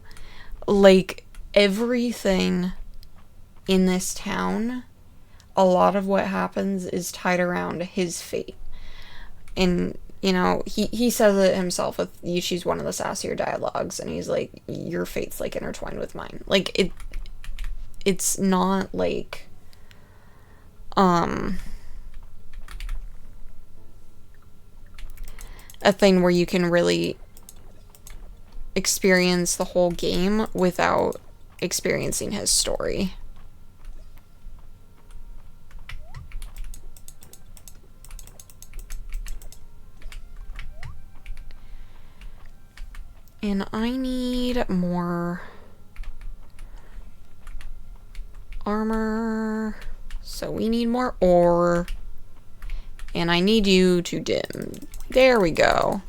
Like, everything in this town, a lot of what happens is tied around his fate. And, you know, he says it himself with Yushi's one of the sassier dialogues, and he's like, your fate's, like, intertwined with mine. Like, it's not, like, a thing where you can really experience the whole game without experiencing his story. And I need more armor. So we need more ore. And I need you to dim. There we go.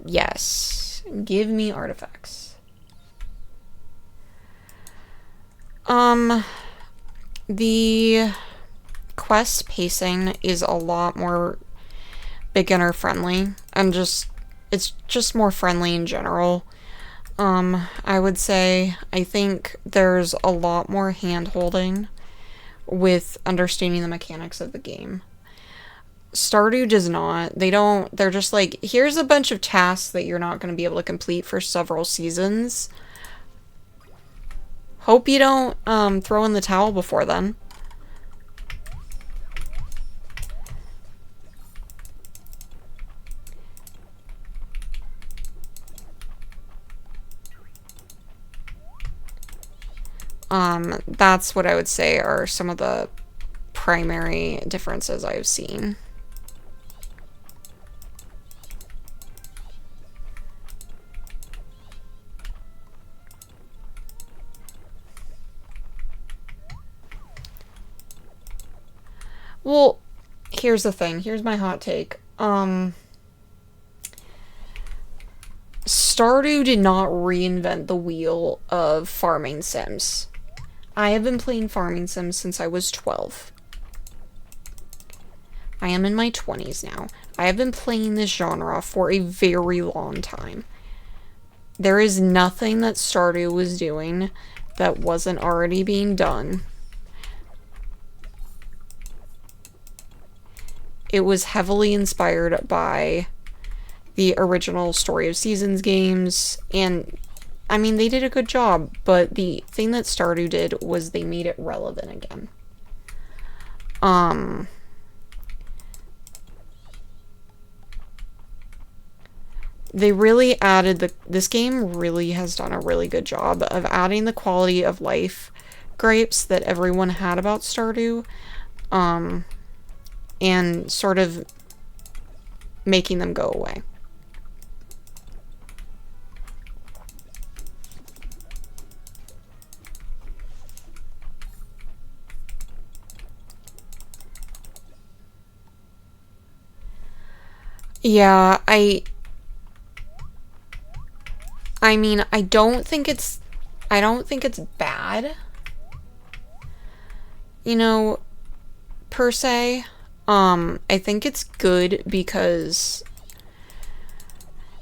Yes. Give me artifacts. The quest pacing is a lot more beginner friendly, and it's just more friendly in general. I would say I think there's a lot more hand holding with understanding the mechanics of the game. Stardew does not. They're just like, here's a bunch of tasks that you're not going to be able to complete for several seasons. Hope you don't throw in the towel before then. That's what I would say are some of the primary differences I've seen. Well, here's the thing. Here's my hot take. Stardew did not reinvent the wheel of farming sims. I have been playing farming sims since I was 12. I am in my 20s now. I have been playing this genre for a very long time. There is nothing that Stardew was doing that wasn't already being done. It was heavily inspired by the original Story of Seasons games, and I mean, they did a good job, but the thing that Stardew did was they made it relevant again. They really added this game really has done a really good job of adding the quality of life gripes that everyone had about Stardew, and sort of making them go away. Yeah, I mean, I don't think it's bad, you know, per se. I think it's good because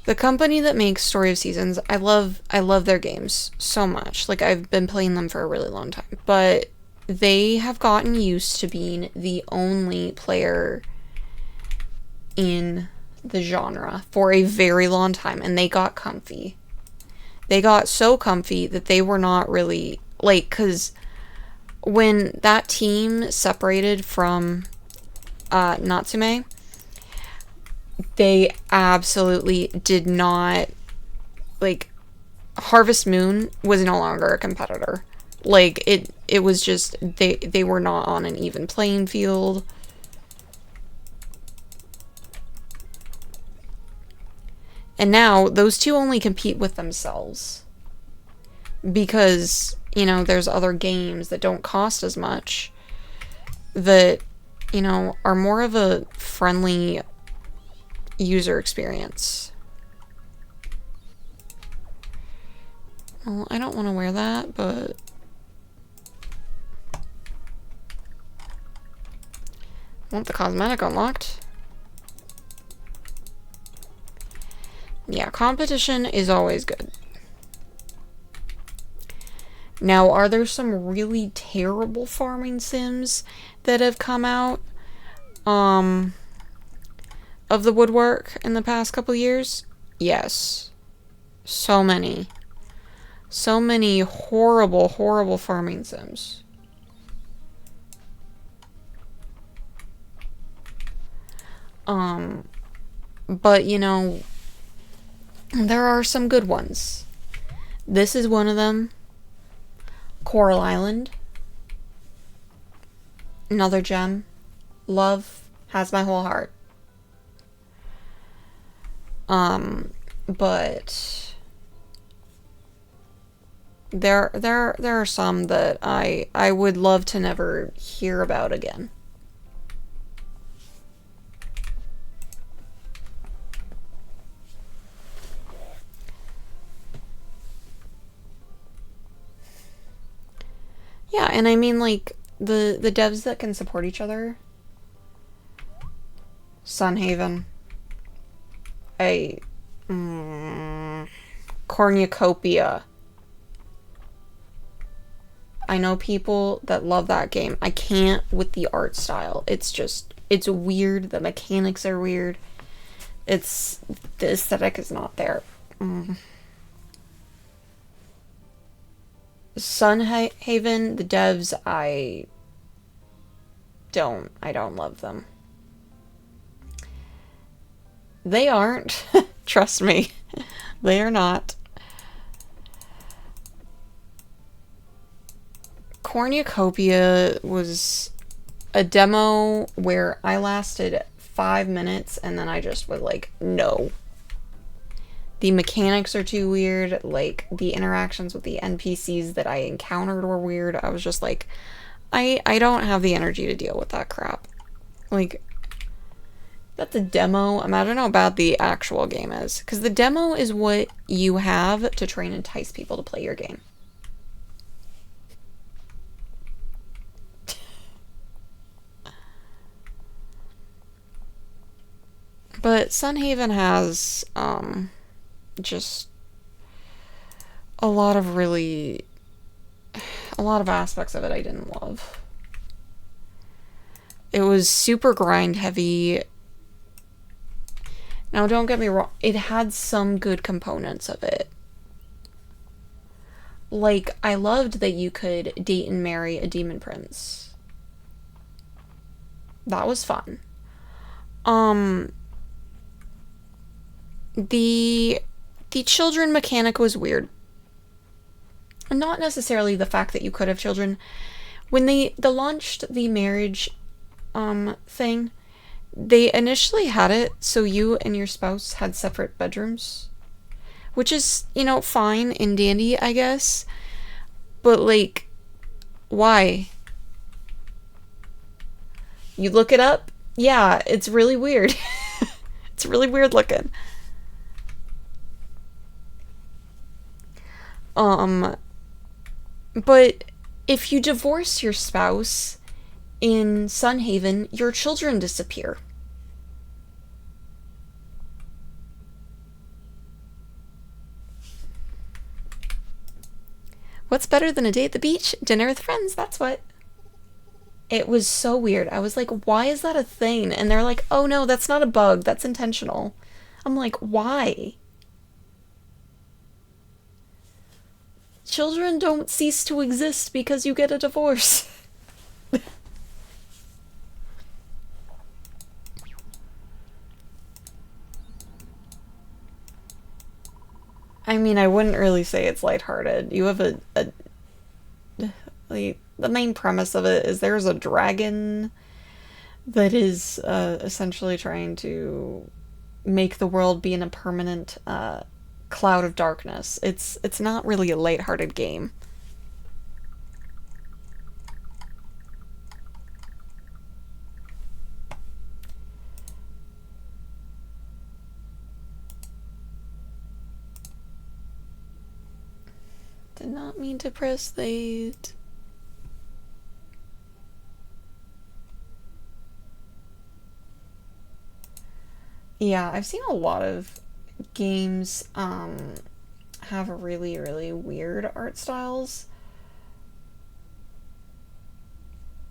the company that makes Story of Seasons, I love their games so much. Like, I've been playing them for a really long time, but they have gotten used to being the only player in the genre for a very long time, and they got comfy. They got so comfy that they were not really, like, because when that team separated from Natsume, they absolutely did not, like, Harvest Moon was no longer a competitor. Like, it was just, they were not on an even playing field. And now, those two only compete with themselves. Because, you know, there's other games that don't cost as much that, you know, are more of a friendly user experience. Well, I don't want to wear that, but I want the cosmetic unlocked. Yeah, competition is always good. Now, are there some really terrible farming sims that have come out of the woodwork in the past couple years? Yes. So many. So many horrible, horrible farming sims. But, you know, there are some good ones. This is one of them. Coral Island. Another gem. Love has my whole heart. But there are some that I would love to never hear about again. Yeah, and I mean, like, the devs that can support each other. Sunhaven. Cornucopia. I know people that love that game. I can't with the art style. It's just, it's weird. The mechanics are weird. The aesthetic is not there. Sunhaven, the devs, I don't love them. They aren't. Trust me. They are not. Cornucopia was a demo where I lasted 5 minutes and then I just was like, no. The mechanics are too weird. Like, the interactions with the NPCs that I encountered were weird. I was just like, I don't have the energy to deal with that crap. Like, that's a demo. I don't know about the actual game is. Because the demo is what you have to try and entice people to play your game. But Sunhaven has just a lot of aspects of it I didn't love. It was super grind heavy. Now, don't get me wrong, it had some good components of it. Like, I loved that you could date and marry a demon prince. That was fun. The children mechanic was weird. Not necessarily the fact that you could have children. When they launched the marriage thing, they initially had it so you and your spouse had separate bedrooms, which is, you know, fine and dandy, I guess. But, like, why? You look it up? Yeah, it's really weird. It's really weird looking. But if you divorce your spouse in Sunhaven, your children disappear. What's better than a day at the beach? Dinner with friends, that's what. It was so weird. I was like, why is that a thing? And they're like, oh no, that's not a bug, that's intentional. I'm like, why? Children don't cease to exist because you get a divorce. I mean, I wouldn't really say it's lighthearted. You have like, the main premise of it is there's a dragon that is essentially trying to make the world be in a permanent cloud of darkness. It's not really a lighthearted game. did not mean to press that. Yeah, I've seen a lot of games have really, really weird art styles.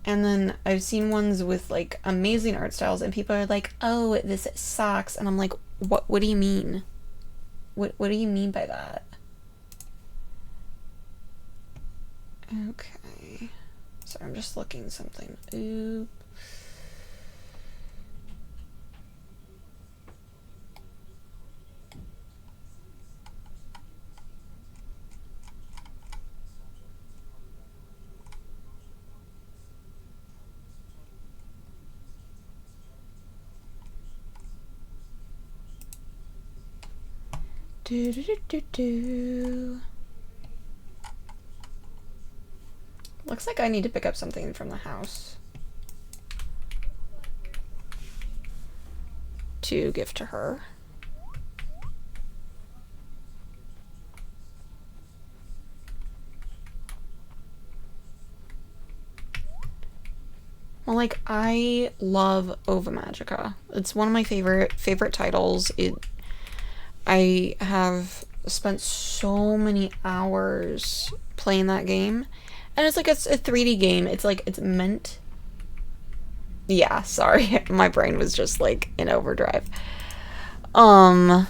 And then I've seen ones with like amazing art styles and people are like, "Oh, this sucks." And I'm like, "What do you mean? What do you mean by that?" Okay. So I'm just looking something. Oop. Do do do do do. Looks like I need to pick up something from the house to give to her. Well, like, I love Ova Magica. It's one of my favorite titles. I have spent so many hours playing that game. And it's like it's a 3D game. It's like it's meant. Yeah, sorry. My brain was just like in overdrive. You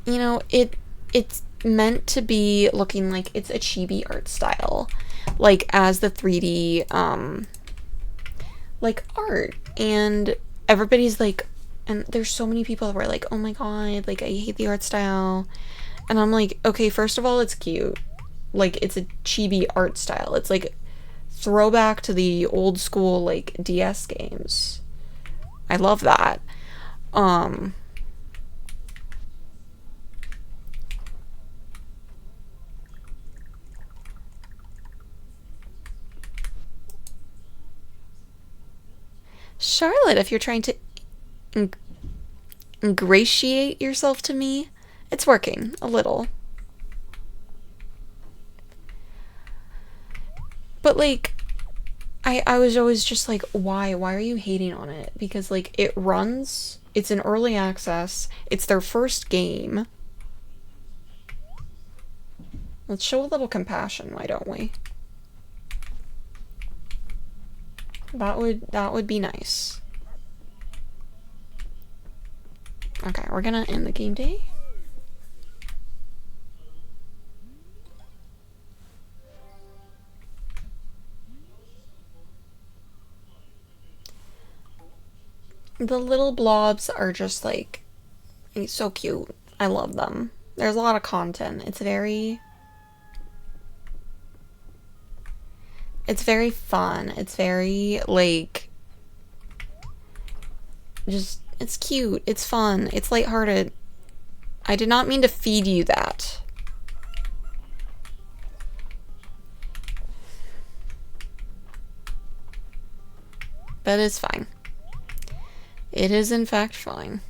know, it's meant to be looking like it's a chibi art style. Like as the 3D like art, and everybody's like, and there's so many people who are like, "Oh my god, like I hate the art style." And I'm like, "Okay, first of all, it's cute. Like it's a chibi art style. It's like throwback to the old school like DS games. I love that." Um Charlotte, if you're trying to ingratiate yourself to me, it's working a little. But like I was always just like, why are you hating on it? Because like it runs, it's in early access, it's their first game. Let's show a little compassion, why don't we? That would be nice. Okay, we're gonna end the game day. The little blobs are just like so cute. I love them. There's a lot of content. It's very fun. It's very like just it's cute. It's fun. It's lighthearted. I did not mean to feed you that. But it's fine. It is in fact fine.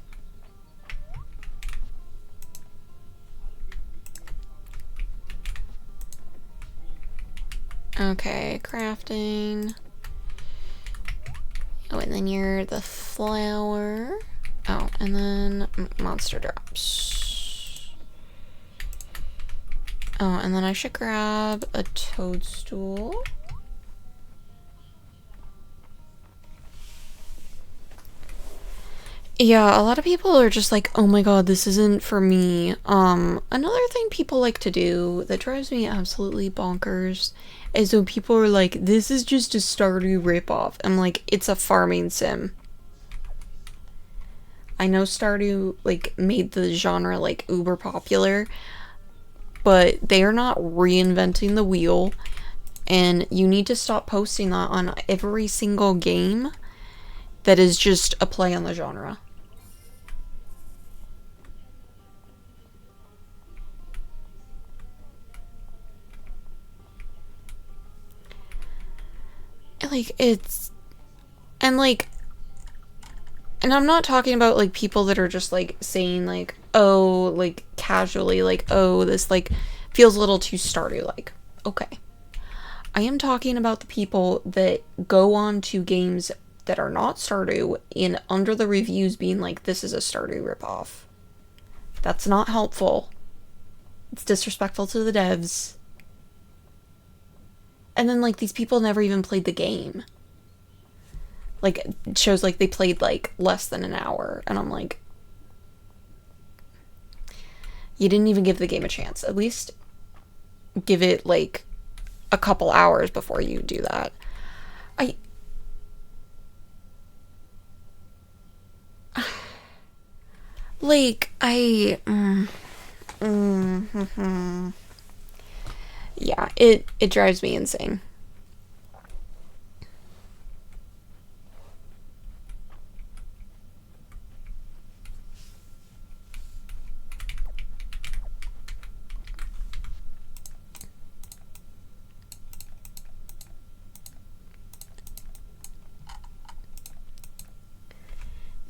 Okay, crafting. Oh, and then you're the flower. Oh, and then monster drops. Oh, and then I should grab a toadstool. Yeah, a lot of people are just like, "Oh my god, this isn't for me." Another thing people like to do that drives me absolutely bonkers is when people are like, "This is just a Stardew ripoff." I'm like, it's a farming sim. I know Stardew like made the genre like uber popular, but they are not reinventing the wheel, and you need to stop posting that on every single game that is just a play on the genre. Like it's and like and I'm not talking about like people that are just like saying like, oh, like casually like, oh, this like feels a little too Stardew-like. Okay. I am talking about the people that go on to games that are not Stardew and under the reviews being like, this is a Stardew ripoff. That's not helpful. It's disrespectful to the devs. And then, like, these people never even played the game. Like, it shows, like, they played, like, less than an hour. And I'm like, you didn't even give the game a chance. At least give it, like, a couple hours before you do that. Yeah, it drives me insane.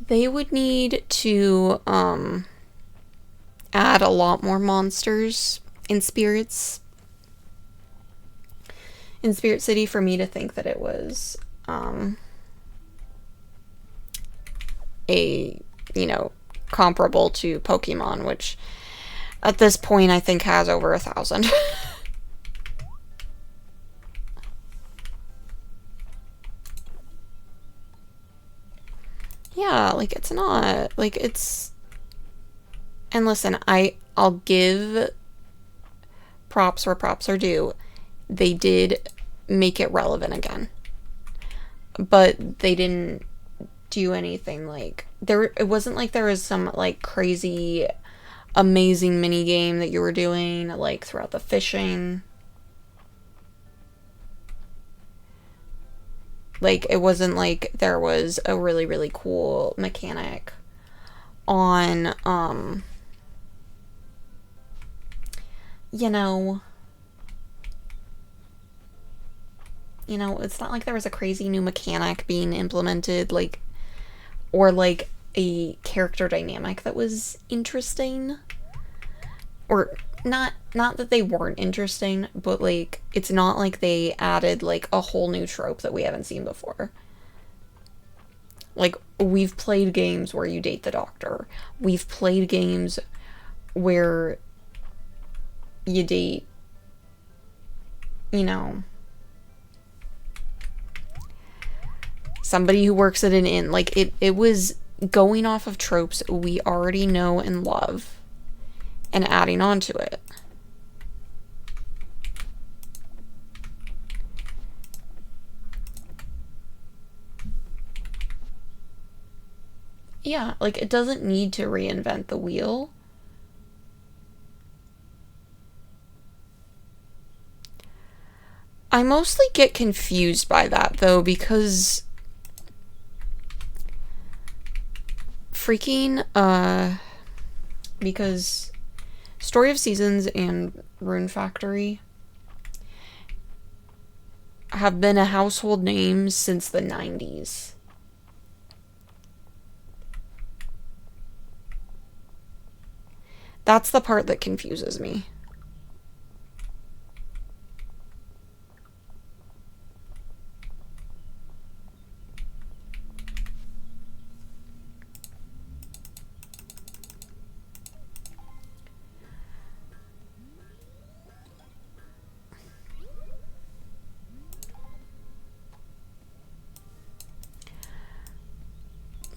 They would need to add a lot more monsters in Spirits. In Spirit City for me to think that it was a, comparable to Pokemon, which at this point I think has over 1,000. Yeah, like, it's not, like, it's, and listen, I'll give props where props are due. They did make it relevant again, but they didn't do anything like, it wasn't like there was some, like, crazy amazing mini game that you were doing, like, throughout the fishing. Like, it wasn't like there was a really, really cool mechanic on, it's not like there was a crazy new mechanic being implemented, like, or, like, a character dynamic that was interesting. Or, not that they weren't interesting, but, like, it's not like they added, like, a whole new trope that we haven't seen before. Like, we've played games where you date the doctor. We've played games where you date, somebody who works at an inn. Like, it was going off of tropes we already know and love and adding on to it. Yeah, like, it doesn't need to reinvent the wheel. I mostly get confused by that, though, because because Story of Seasons and Rune Factory have been a household name since the 90s. That's the part that confuses me.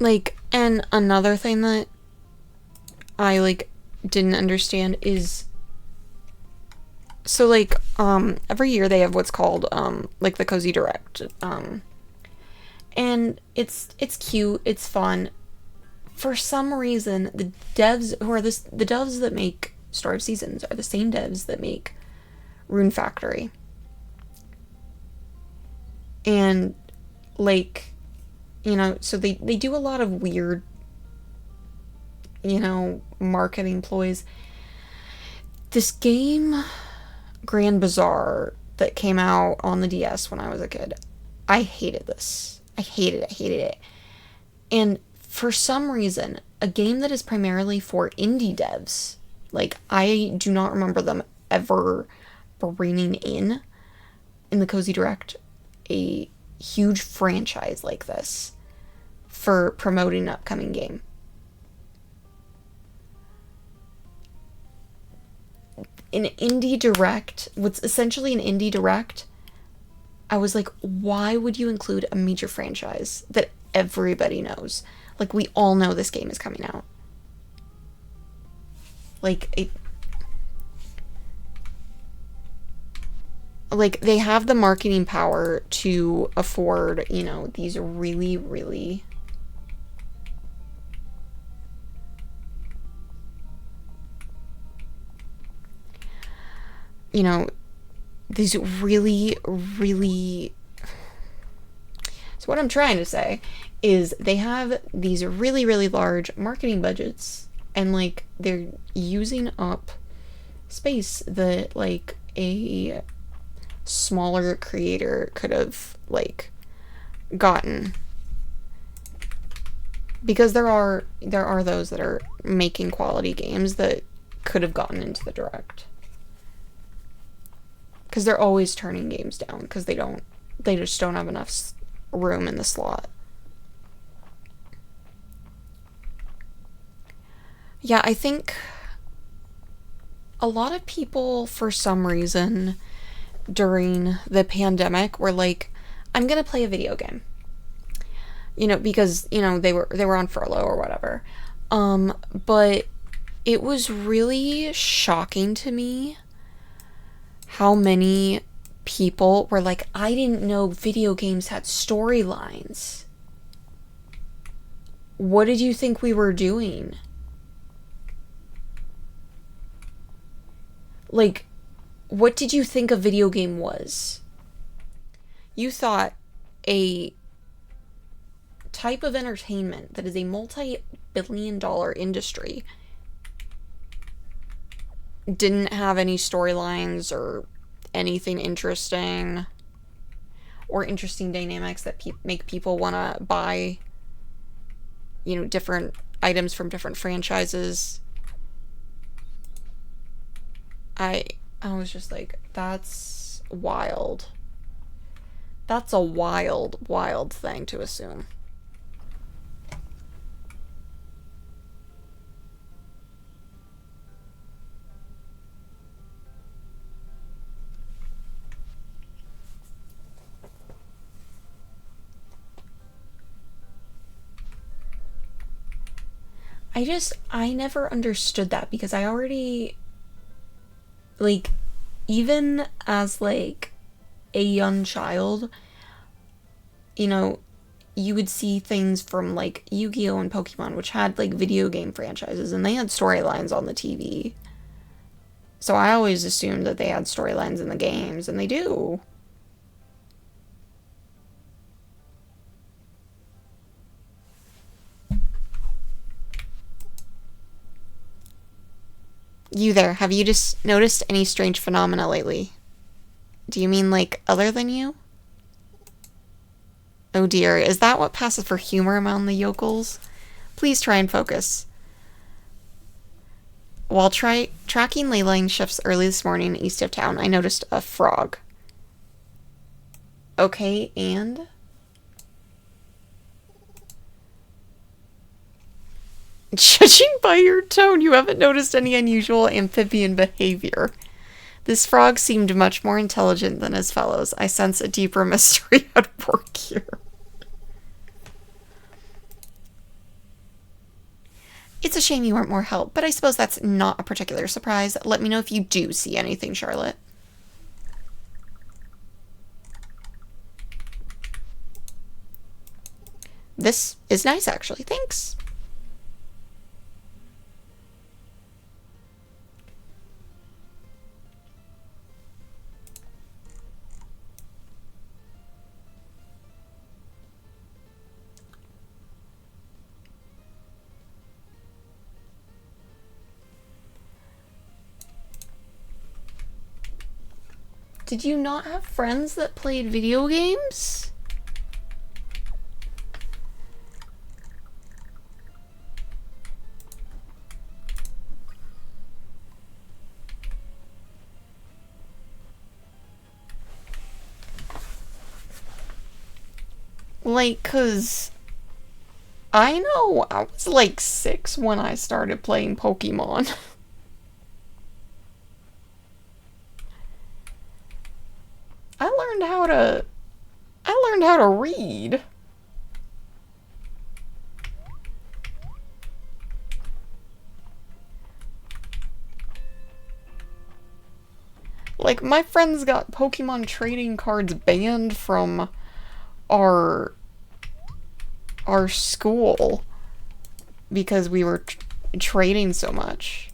Like, and another thing that I, like, didn't understand is, so, like, every year they have what's called, like, the Cozy Direct, and it's cute, it's fun. For some reason, the devs who are the devs that make Story of Seasons are the same devs that make Rune Factory. And, like, so they do a lot of weird, marketing ploys. This game, Grand Bazaar, that came out on the DS when I was a kid, I hated this. I hated it. And for some reason, a game that is primarily for indie devs, like, I do not remember them ever bringing in the Cozy Direct a huge franchise like this for promoting an upcoming game. An indie direct, what's essentially an indie direct, I was like, why would you include a major franchise that everybody knows? Like, we all know this game is coming out. Like, they have the marketing power to afford, you know, these really, really you know, these really, really... So what I'm trying to say is they have these really, really large marketing budgets, and, like, they're using up space that, like, a smaller creator could have, like, gotten. Because there are those that are making quality games that could have gotten into the Direct. Because they're always turning games down because they just don't have enough room in the slot. Yeah, I think a lot of people, for some reason, during the pandemic were like, I'm gonna play a video game. You know, because, you know, they were on furlough or whatever. But it was really shocking to me how many people were like, I didn't know video games had storylines. What did you think we were doing? Like, what did you think a video game was? You thought a type of entertainment that is a multi-billion-dollar industry didn't have any storylines or anything interesting or interesting dynamics that make people want to buy, you know, different items from different franchises. I was just like, that's wild. That's a wild, wild thing to assume. I never understood that because I already, like, even as, like, a young child, you know, you would see things from, like, Yu-Gi-Oh! And Pokemon, which had, like, video game franchises, and they had storylines on the TV. So I always assumed that they had storylines in the games, and they do. You there, have you just noticed any strange phenomena lately? Do you mean, like, other than you? Oh dear, is that what passes for humor among the yokels? Please try and focus. While tracking leyline shifts early this morning east of town, I noticed a frog. Okay, and? Judging by your tone, you haven't noticed any unusual amphibian behavior. This frog seemed much more intelligent than his fellows. I sense a deeper mystery at work here. It's a shame you weren't more help, but I suppose that's not a particular surprise. Let me know if you do see anything, Charlotte. This is nice, actually. Thanks. Did you not have friends that played video games? Like, 'cause I know I was like 6 when I started playing Pokemon. I learned how to read. Like, my friends got Pokemon trading cards banned from our our school because we were trading so much.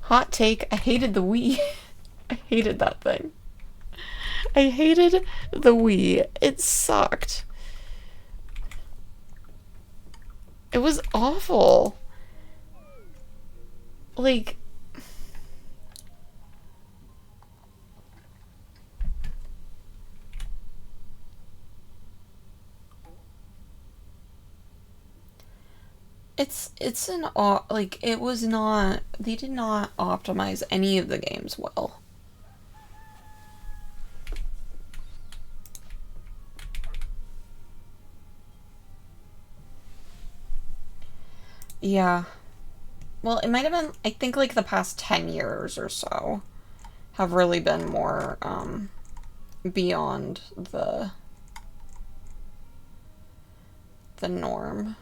Hot take, I hated the Wii. I hated that thing. I hated the Wii. It sucked. It was awful. Like, it's an like, it was not, they did not optimize any of the games well. Yeah. Well, it might have been, I think, like the past 10 years or so have really been more beyond the norm.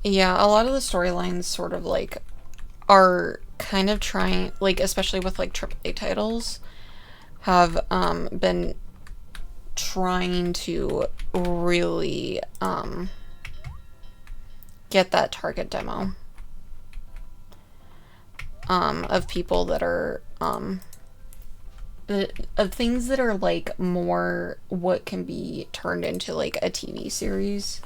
Yeah, a lot of the storylines sort of like are kind of trying, like, especially with like AAA titles, have been trying to really get that target demo of people that are of things that are like more what can be turned into like a TV series,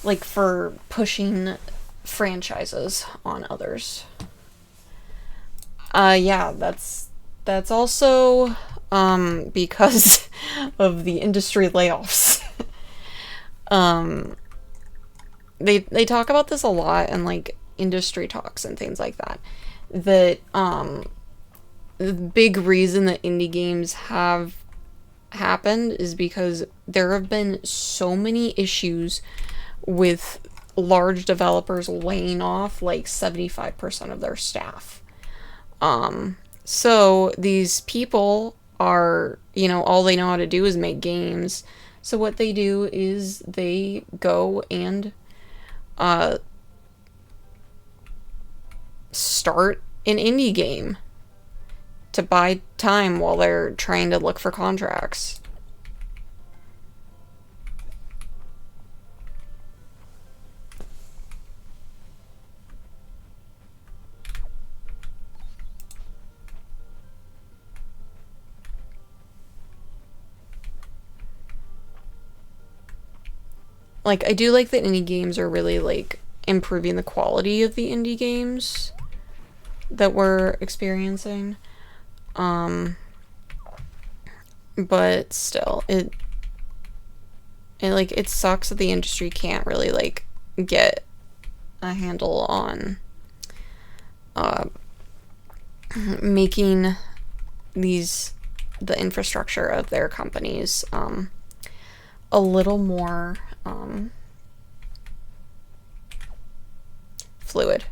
like for pushing franchises on others. Yeah, that's also because of the industry layoffs. um they talk about this a lot in like industry talks and things like that. That the big reason that indie games have happened is because there have been so many issues with large developers laying off like 75% of their staff. So these people are, all they know how to do is make games. So what they do is they go and start an indie game to buy time while they're trying to look for contracts. Like, I do like that indie games are really like improving the quality of the indie games that we're experiencing. But still, it sucks that the industry can't really like get a handle on making the infrastructure of their companies a little more fluid.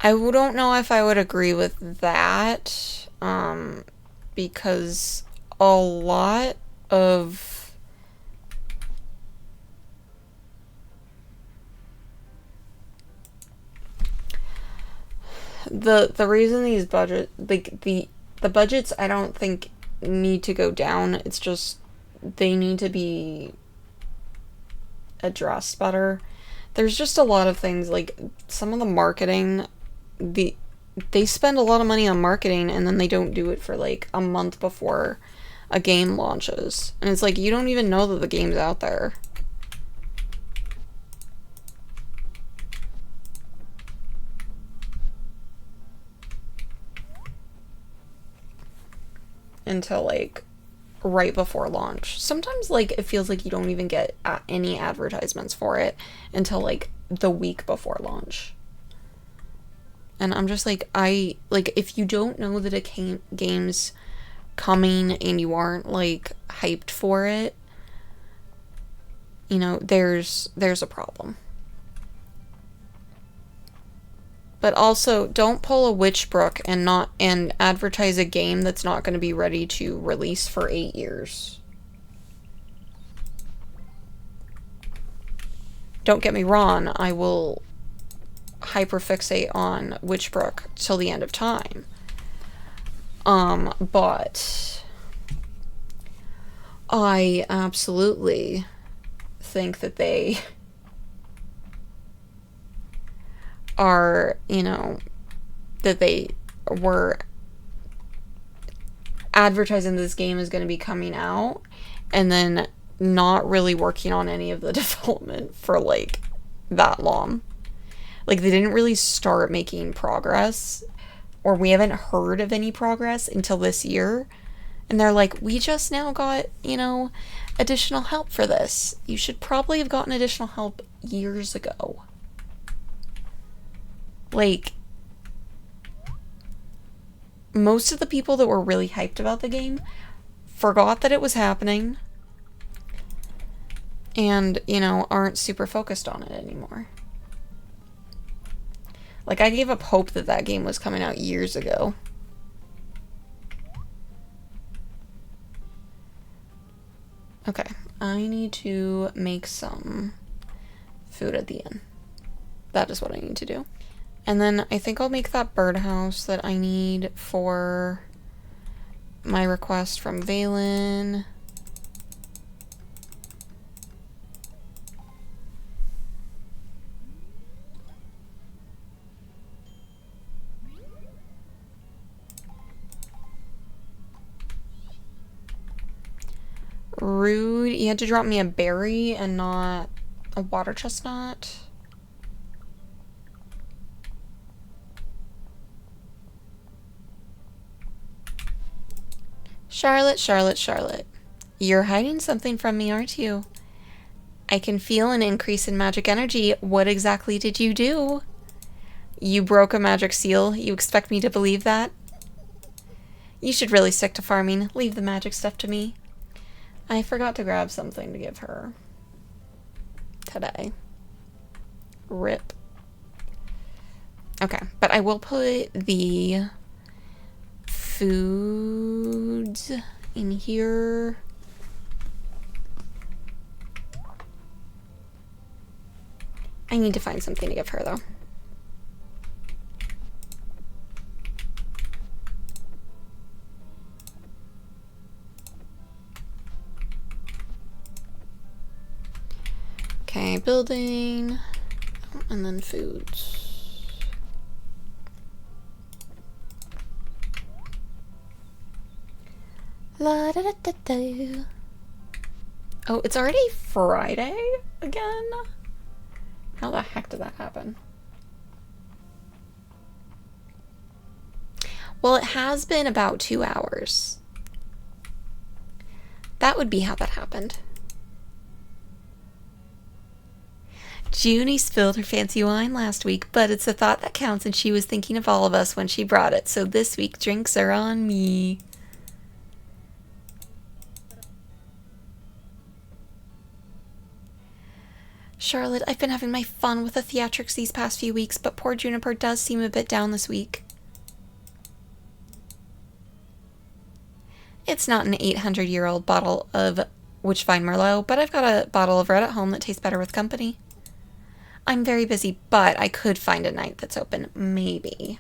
I don't know if I would agree with that, because a lot of the reason these budget, like the budgets, I don't think need to go down. It's just they need to be addressed better. There's just a lot of things, like some of the marketing, they spend a lot of money on marketing and then they don't do it for like a month before a game launches. And it's like, you don't even know that the game's out there. Until like right before launch. Sometimes like it feels like you don't even get any advertisements for it until like the week before launch. And I'm just like, if you don't know that a game's coming and you aren't like hyped for it, you know, there's a problem. But also, don't pull a Witchbrook and advertise a game that's not going to be ready to release for 8 years. Don't get me wrong, I will hyperfixate on Witchbrook till the end of time. But I absolutely think that they are, you know, that they were advertising this game is going to be coming out and then not really working on any of the development for like that long. Like they didn't really start making progress, or we haven't heard of any progress until this year. And they're like, we just now got, you know, additional help for this. You should probably have gotten additional help years ago. Like, most of the people that were really hyped about the game forgot that it was happening and, you know, aren't super focused on it anymore. Like, I gave up hope that that game was coming out years ago. Okay, I need to make some food at the inn. That is what I need to do. And then I think I'll make that birdhouse that I need for my request from Valen. Rude. You had to drop me a berry and not a water chestnut. Charlotte, Charlotte, Charlotte. You're hiding something from me, aren't you? I can feel an increase in magic energy. What exactly did you do? You broke a magic seal. You expect me to believe that? You should really stick to farming. Leave the magic stuff to me. I forgot to grab something to give her today. Rip. Okay, but I will put the foods in here. I need to find something to give her though. Okay, building, and then foods. La da da da da. Oh, it's already Friday again? How the heck did that happen? Well, it has been about 2 hours. That would be how that happened. Junie spilled her fancy wine last week, but it's the thought that counts, and she was thinking of all of us when she brought it, so this week drinks are on me. Charlotte, I've been having my fun with the theatrics these past few weeks, but poor Juniper does seem a bit down this week. It's not an 800-year-old bottle of Witchvine Merlot, but I've got a bottle of red at home that tastes better with company. I'm very busy, but I could find a night that's open, maybe.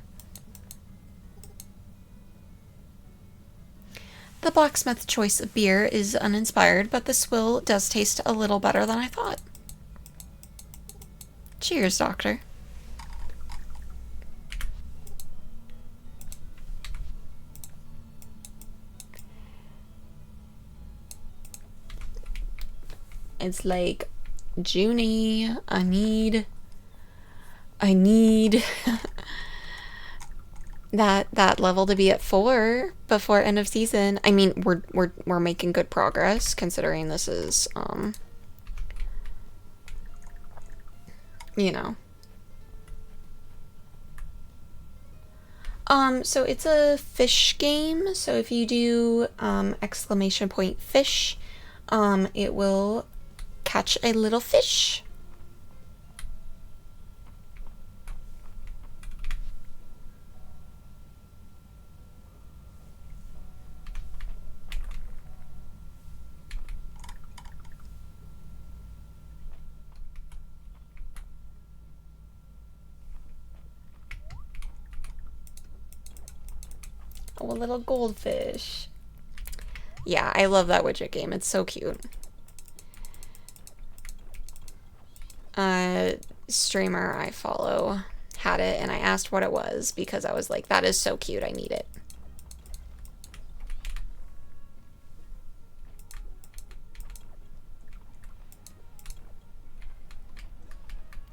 The blacksmith choice of beer is uninspired, but the swill does taste a little better than I thought. Cheers, Doctor. It's like, Junie, I need that level to be at 4 before end of season. I mean, we're making good progress considering this is you know. So it's a fish game. So if you do exclamation point fish, it will catch a little fish. Oh, a little goldfish. Yeah, I love that widget game. It's so cute. Streamer I follow had it, and I asked what it was because I was like, that is so cute, I need it.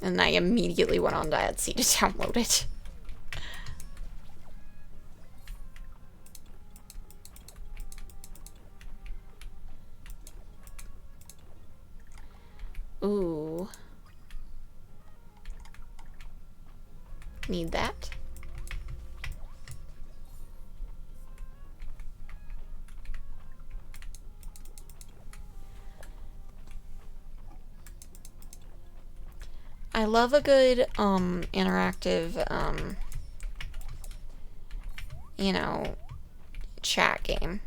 And I immediately went on to Etsy to download it. Ooh. Need that. I love a good interactive you know, chat game.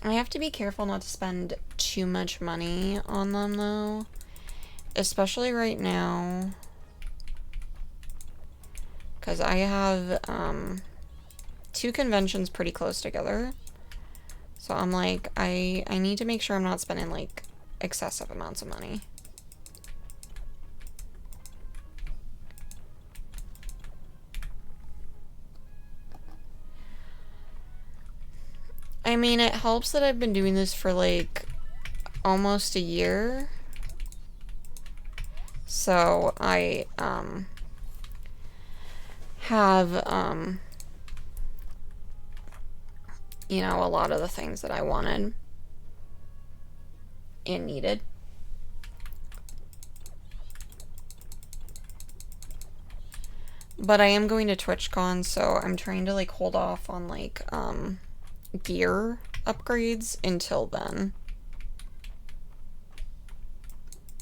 I have to be careful not to spend too much money on them though, especially right now, because I have 2 conventions pretty close together, so I'm like, I need to make sure I'm not spending like excessive amounts of money. I mean, it helps that I've been doing this for like almost a year. So I have you know, a lot of the things that I wanted and needed. But I am going to TwitchCon, so I'm trying to like hold off on like gear upgrades until then,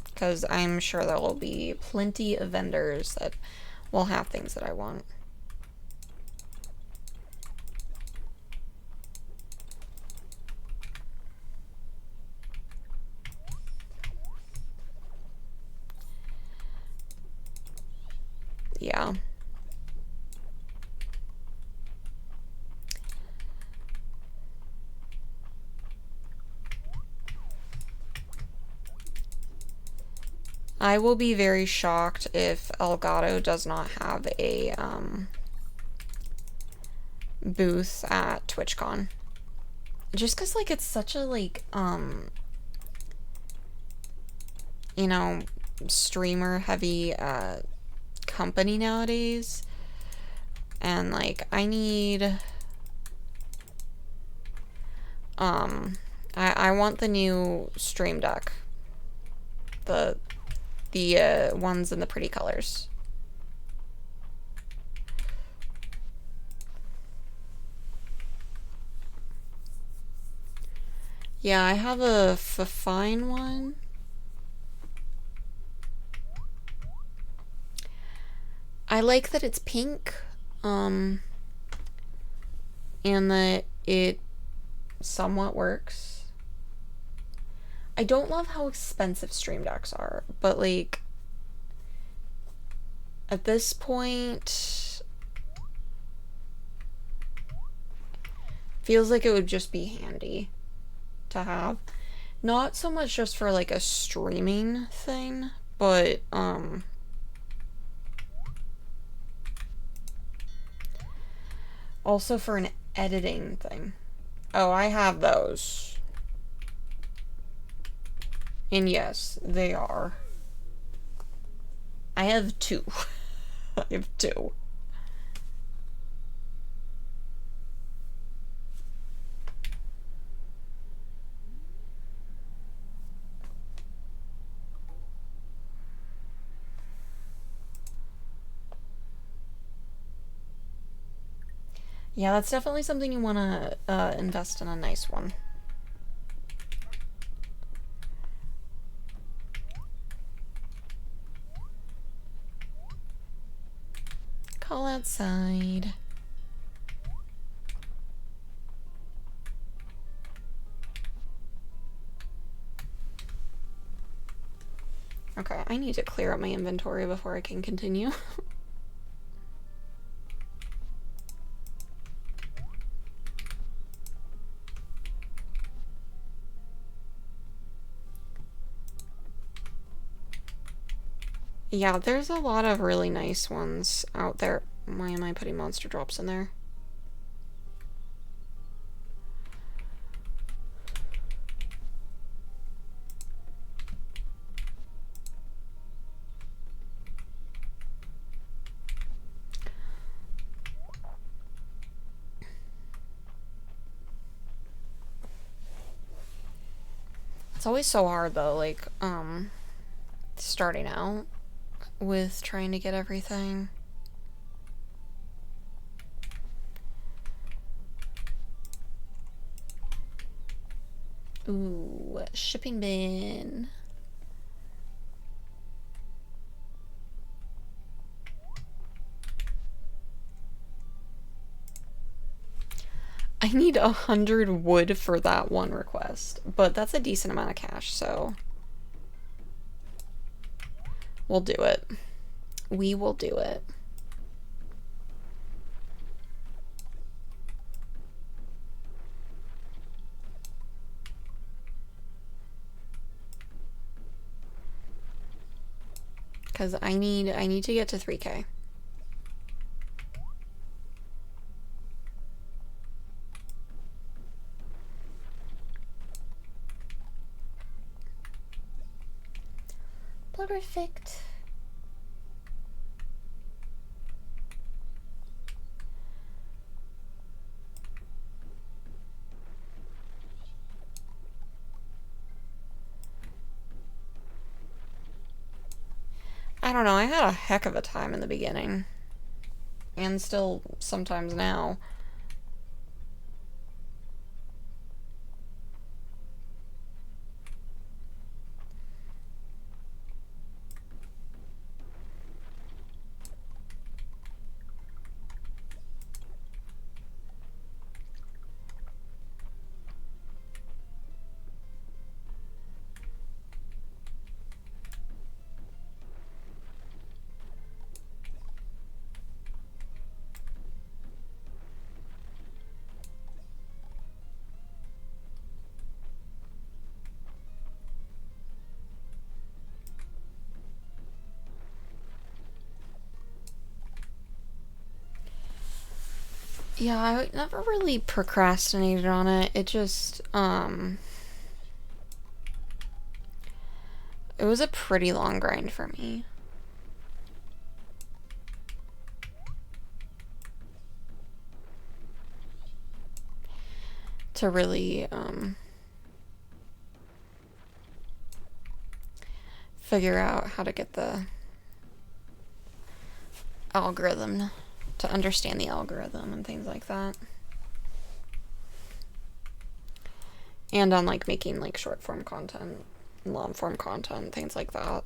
because I'm sure there will be plenty of vendors that will have things that I want. Yeah. I will be very shocked if Elgato does not have a booth at TwitchCon. Just because, like, it's such a, like, you know, streamer-heavy company nowadays. And, like, I need... I want the new Stream Deck. The the ones in the pretty colors. Yeah, I have a fine one. I like that it's pink, and that it somewhat works. I don't love how expensive stream decks are, but like at this point feels like it would just be handy to have. Not so much just for like a streaming thing, but also for an editing thing. Oh, I have those. And yes, they are. I have two. I have two. Yeah, that's definitely something you want to invest in a nice one. Call outside. Okay, I need to clear up my inventory before I can continue. Yeah, there's a lot of really nice ones out there. Why am I putting monster drops in there? It's always so hard though, like, starting out with trying to get everything. Ooh, shipping bin. I need 100 wood for that one request, but that's a decent amount of cash, so we'll do it. We will do it. Cause I need to get to 3K. Perfect. I don't know, I had a heck of a time in the beginning. And still sometimes now. Yeah, I never really procrastinated on it. It just, it was a pretty long grind for me. To really, figure out how to get the algorithm to understand the algorithm and things like that. And on like making like short form content, long form content, things like that.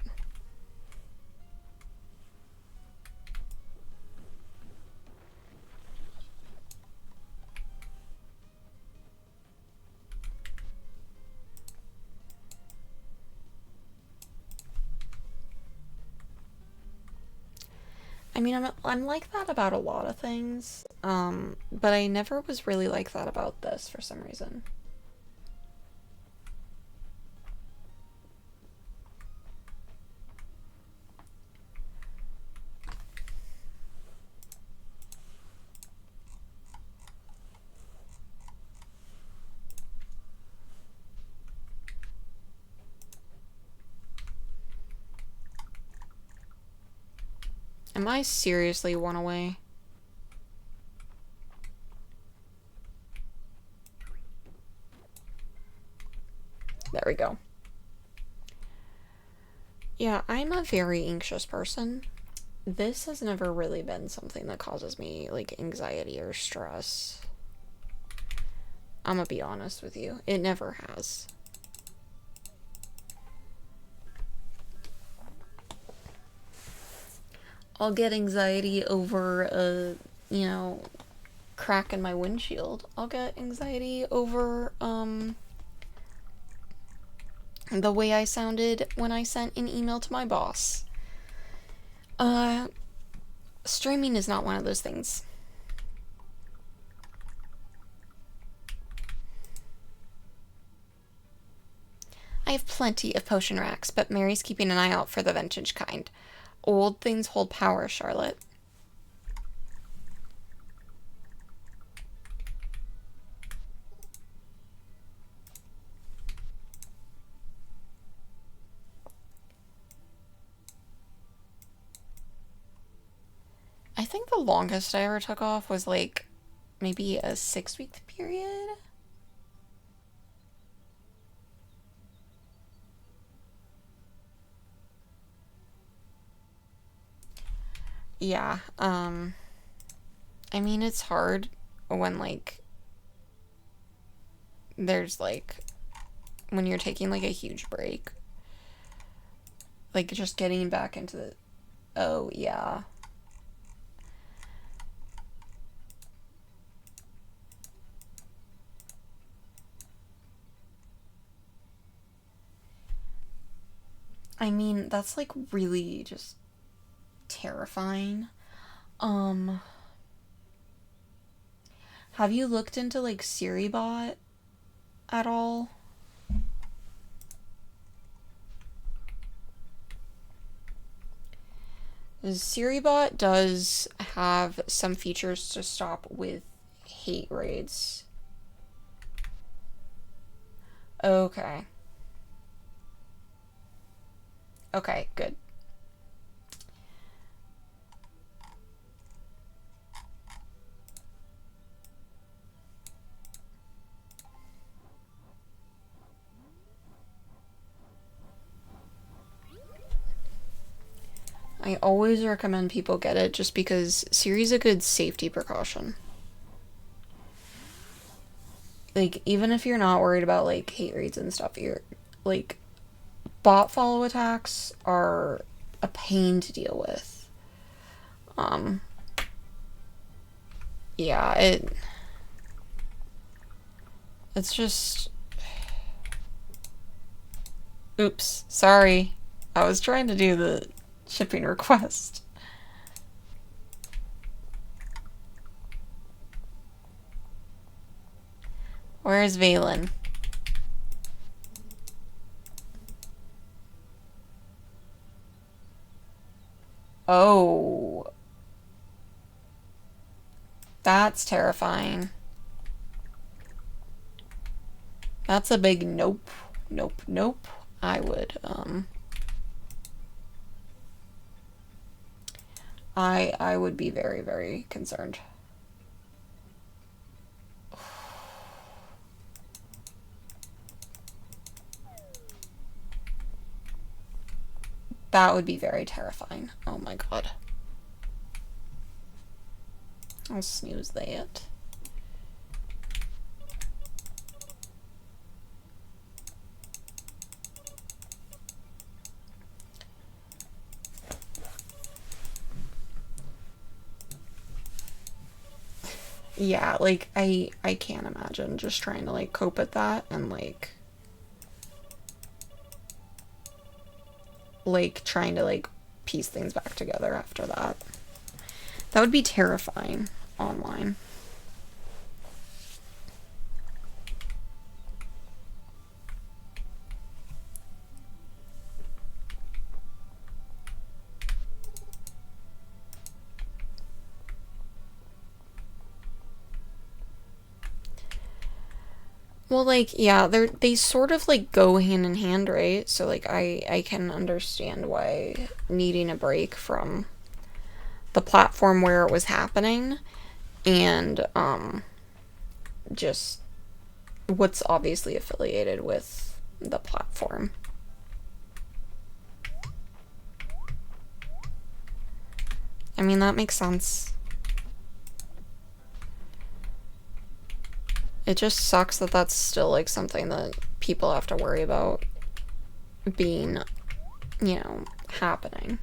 I mean, I'm like that about a lot of things, but I never was really like that about this for some reason. Am I seriously one away? There we go. Yeah, I'm a very anxious person. This has never really been something that causes me, like, anxiety or stress. I'm gonna be honest with you. It never has. I'll get anxiety over a, crack in my windshield. I'll get anxiety over, the way I sounded when I sent an email to my boss. Streaming is not one of those things. I have plenty of potion racks, but Mary's keeping an eye out for the vintage kind. Old things hold power, Charlotte. I think the longest I ever took off was like maybe a 6-week period. Yeah, I mean, it's hard when like there's like when you're taking like a huge break. Like just getting back into the oh yeah. I mean, that's like really just terrifying. Um have you looked into like SiriBot at all? SiriBot does have some features to stop with hate raids. Okay. Okay, good. I always recommend people get it just because Siri's a good safety precaution. Like, even if you're not worried about, like, hate raids and stuff, you're, like, bot follow attacks are a pain to deal with. Yeah, it's just... Oops, sorry. I was trying to do the shipping request. Where is Valen? Oh. That's terrifying. That's a big nope. Nope, nope. I would, I would be very, very concerned. That would be very terrifying. Oh my god. I'll snooze that. Yeah, like, I can't imagine just trying to, like, cope with that and, like, trying to, like, piece things back together after that. That would be terrifying online. Well, like, yeah, they sort of, like, go hand in hand, right? So, like, I can understand why needing a break from the platform where it was happening and, just what's obviously affiliated with the platform. I mean, that makes sense. It just sucks that that's still, like, something that people have to worry about being, you know, happening.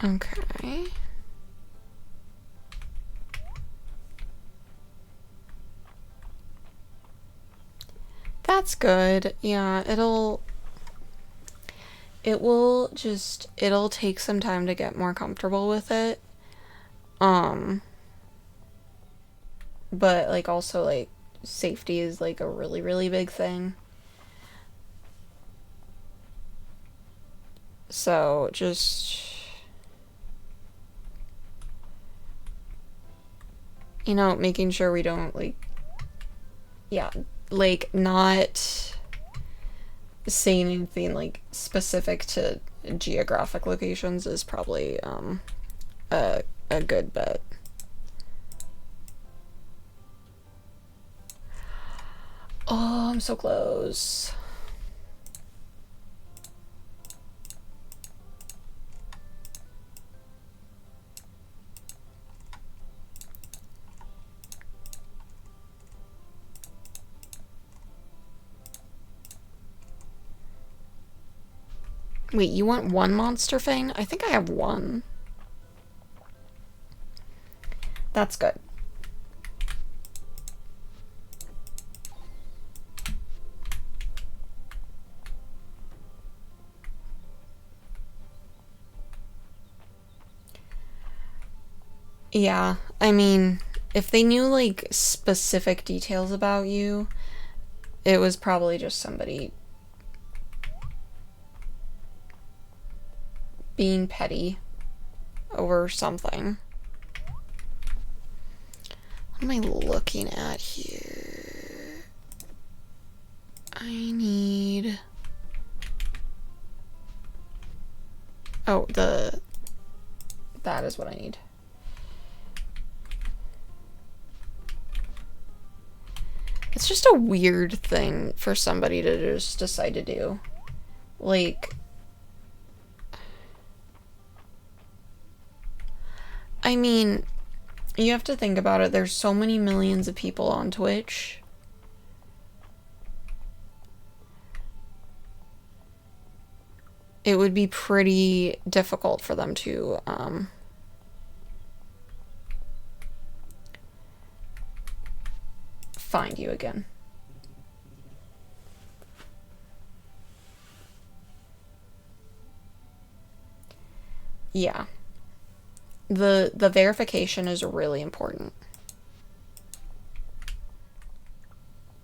Okay. That's good. Yeah, it'll take some time to get more comfortable with it. But, like, also, like, safety is, like, a really, really big thing. So, just, you know, making sure we don't, like, yeah, like, not say anything, like, specific to geographic locations is probably, a good bet. Oh, I'm so close. Wait, you want one monster fang? I think I have one. That's good. Yeah, I mean, if they knew, like, specific details about you, it was probably just somebody being petty over something. What am I looking at here? I need... Oh, that is what I need. It's just a weird thing for somebody to just decide to do. Like... I mean, you have to think about it. There's so many millions of people on Twitch. It would be pretty difficult for them to, find you again. Yeah. The verification is really important.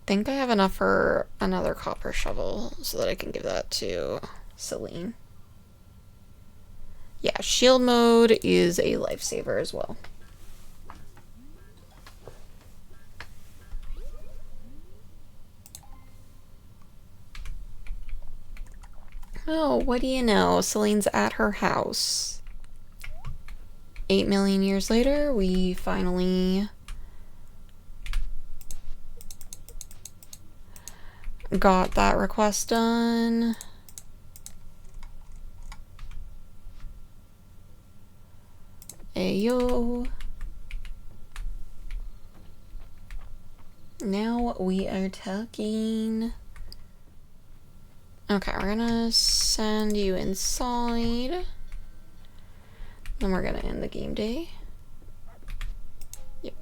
Think I have enough for another copper shovel so that I can give that to Celine. Yeah, shield mode is a lifesaver as well. Oh, what do you know? Celine's at her house. 8 million years later, we finally got that request done. Ayo. Now we are talking. Okay, we're gonna send you inside. Then we're gonna end the game day. Yep.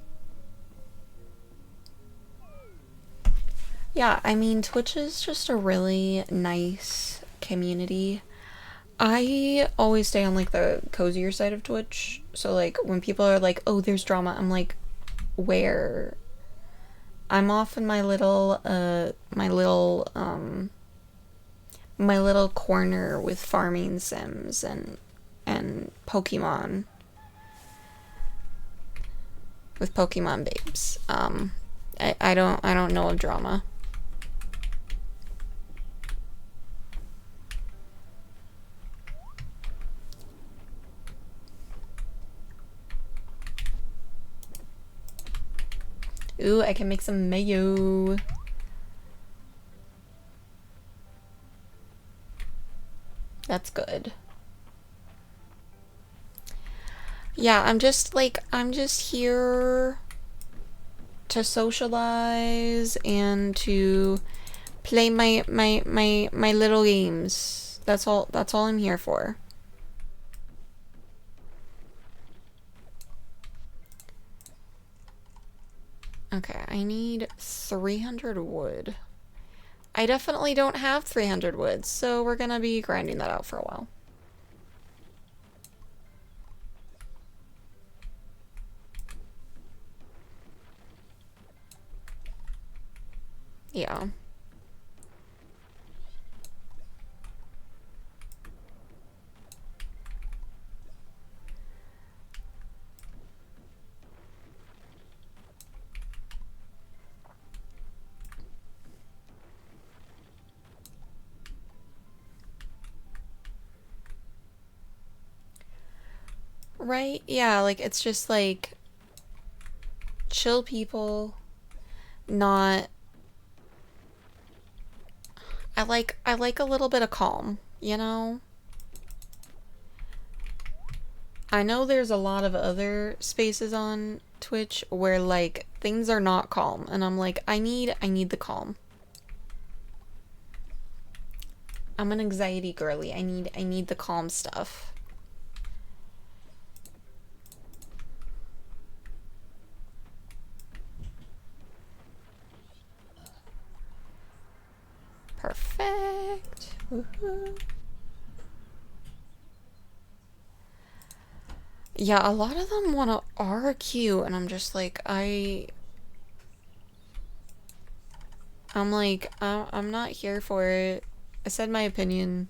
Yeah, I mean, Twitch is just a really nice community. I always stay on like the cozier side of Twitch. So like when people are like, "Oh, there's drama," I'm like, "Where?" I'm off in my little corner with farming sims and Pokemon with Pokemon babes. I don't know of drama. Ooh, I can make some mayo. That's good. Yeah, I'm just here to socialize and to play my little games. That's all I'm here for. Okay, I need 300 wood. I definitely don't have 300 wood, so we're gonna be grinding that out for a while. Yeah. Right? Yeah, like it's just like chill people, not I like a little bit of calm, you know? I know there's a lot of other spaces on Twitch where like things are not calm and I'm like I need the calm. I'm an anxiety girly. I need the calm stuff. Perfect. Woohoo. Yeah, a lot of them want to argue and I'm just like I'm like I'm not here for it. I said my opinion.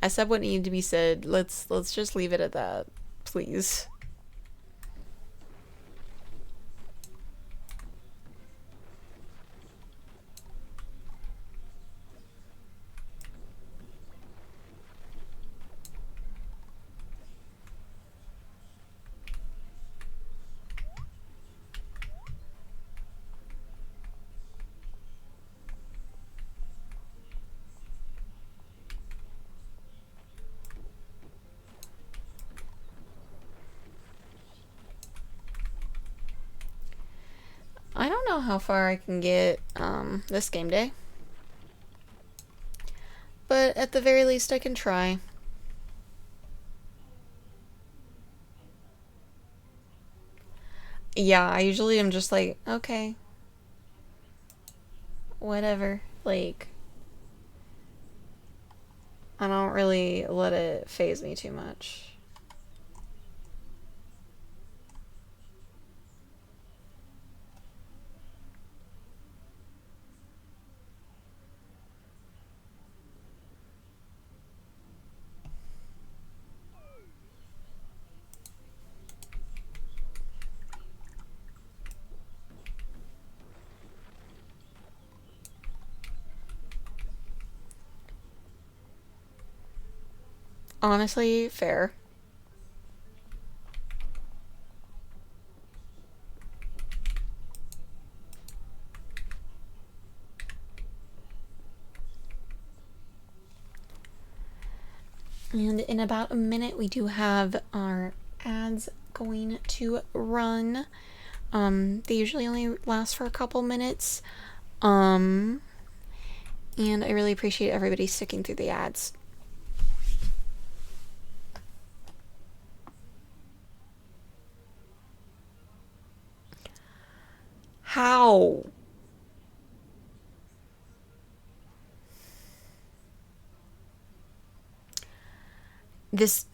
I said what needed to be said. Let's just leave it at that, please. I don't know how far I can get this game day. But at the very least I can try. Yeah, I usually am just like, okay, whatever. Like, I don't really let it faze me too much. Honestly, fair. And in about a minute, we do have our ads going to run. They usually only last for a couple minutes. And I really appreciate everybody sticking through the ads. How? This...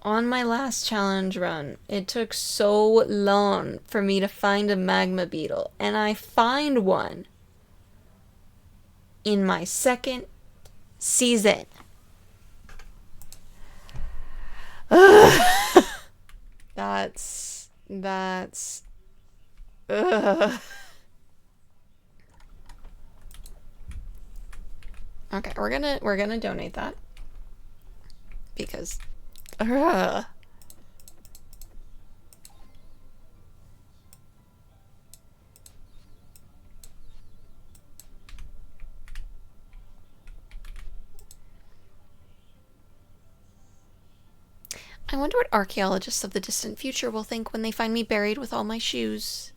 On my last challenge run, it took so long for me to find a magma beetle, and I find one in my second season. That's... Ugh. Okay, we're gonna donate that. Because... Ugh. I wonder what archaeologists of the distant future will think when they find me buried with all my shoes.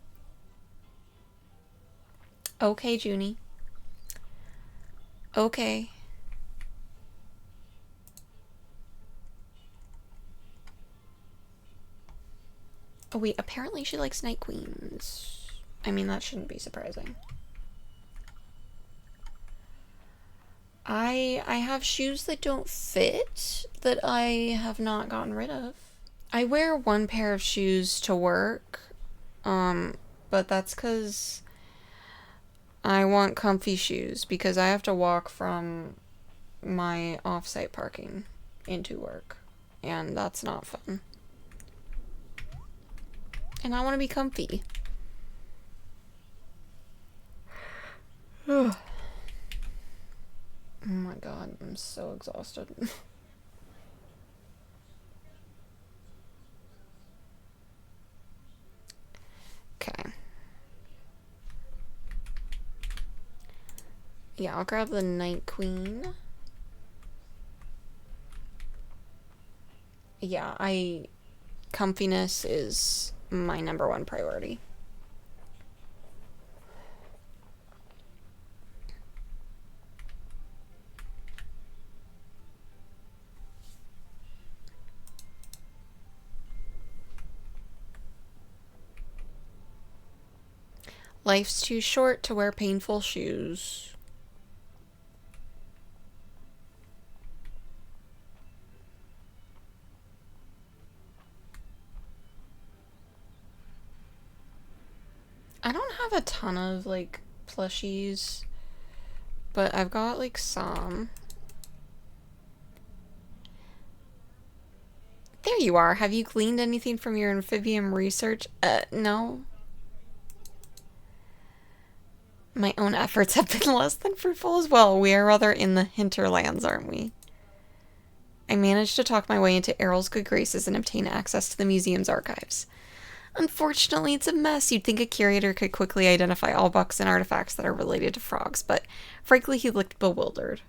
Okay, Junie. Okay. Oh wait, apparently she likes Night Queens. I mean, that shouldn't be surprising. I have shoes that don't fit that I have not gotten rid of. I wear one pair of shoes to work, but that's because I want comfy shoes because I have to walk from my off-site parking into work, and that's not fun. And I want to be comfy. Oh my god, I'm so exhausted. Okay. Yeah, I'll grab the Night Queen. Yeah, comfiness is my #1 priority. Life's too short to wear painful shoes. I don't have a ton of, like, plushies, but I've got, like, some. There you are. Have you gleaned anything from your amphibian research? No. My own efforts have been less than fruitful as well. We are rather in the hinterlands, aren't we? I managed to talk my way into Errol's good graces and obtain access to the museum's archives. Unfortunately, it's a mess. You'd think a curator could quickly identify all books and artifacts that are related to frogs, but frankly, he looked bewildered.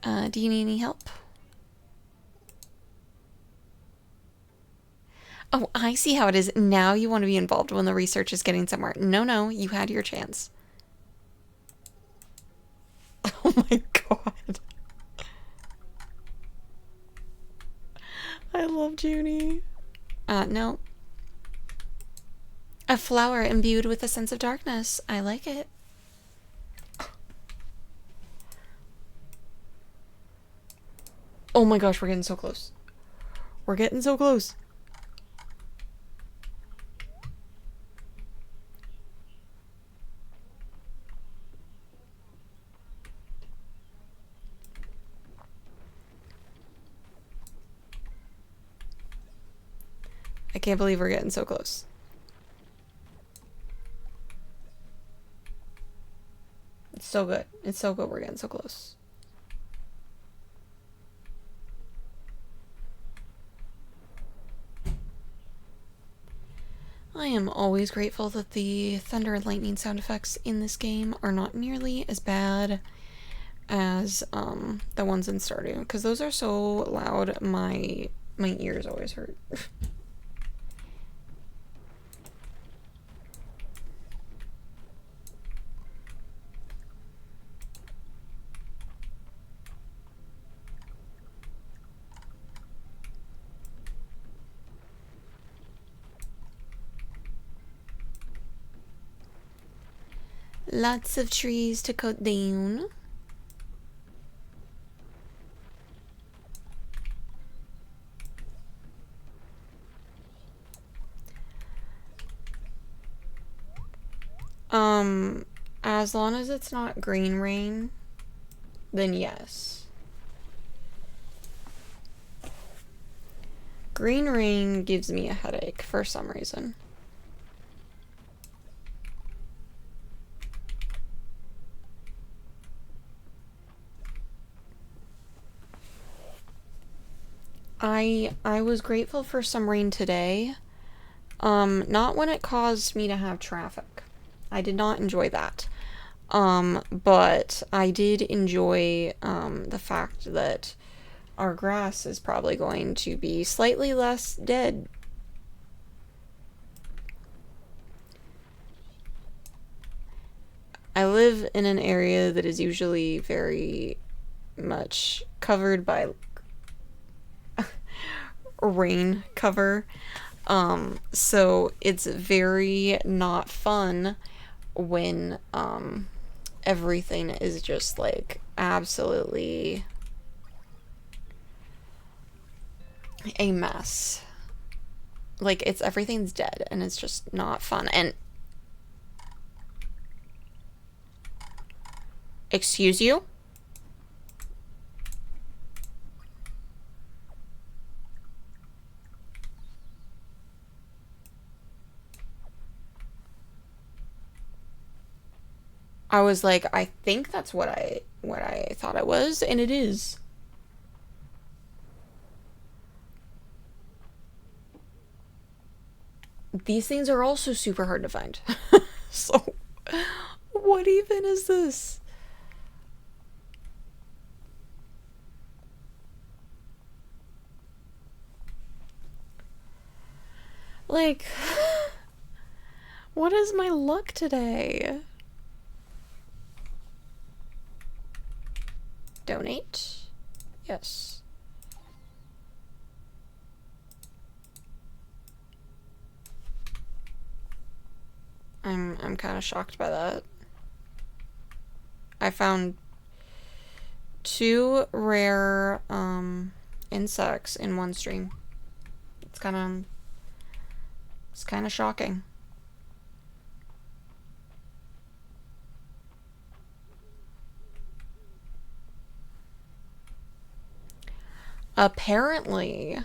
Do you need any help? Oh, I see how it is. Now you want to be involved when the research is getting somewhere. No, you had your chance. Oh my god. I love Junie. No. A flower imbued with a sense of darkness. I like it. Oh my gosh, we're getting so close. We're getting so close. I can't believe we're getting so close. It's so good. It's so good we're getting so close. I am always grateful that the thunder and lightning sound effects in this game are not nearly as bad as the ones in Stardew, because those are so loud my ears always hurt. Lots of trees to cut down. As long as it's not green rain, then yes. Green rain gives me a headache for some reason. I was grateful for some rain today. Not when it caused me to have traffic. I did not enjoy that. But I did enjoy the fact that our grass is probably going to be slightly less dead. I live in an area that is usually very much covered by rain cover. So it's very not fun when everything is just like absolutely a mess. Like everything's dead and it's just not fun. And excuse you? I was like, I think that's what I thought it was, and it is. These things are also super hard to find. So, what even is this? Like, what is my luck today? Donate? Yes. I'm kind of shocked by that. I found 2 rare insects in one stream. It's kind of shocking. Apparently.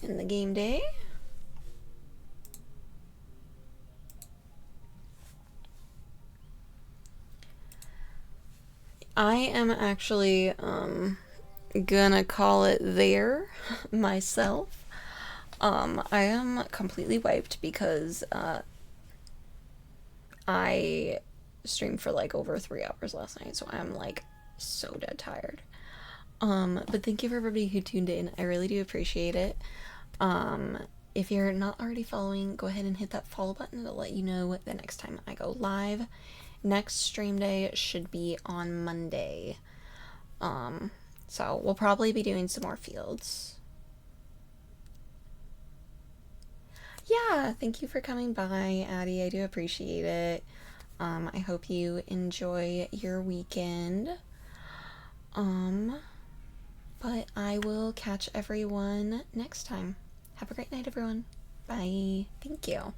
In the game day. I am actually gonna call it there myself. I am completely wiped because I streamed for like over 3 hours last night, so I'm like so dead tired. But thank you for everybody who tuned in. I really do appreciate it. If you're not already following, go ahead and hit that follow button. It'll let you know the next time I go live. Next stream day should be on Monday. So we'll probably be doing some more fields. Yeah, thank you for coming by, Addie. I do appreciate it. I hope you enjoy your weekend. But I will catch everyone next time. Have a great night, everyone. Bye. Thank you.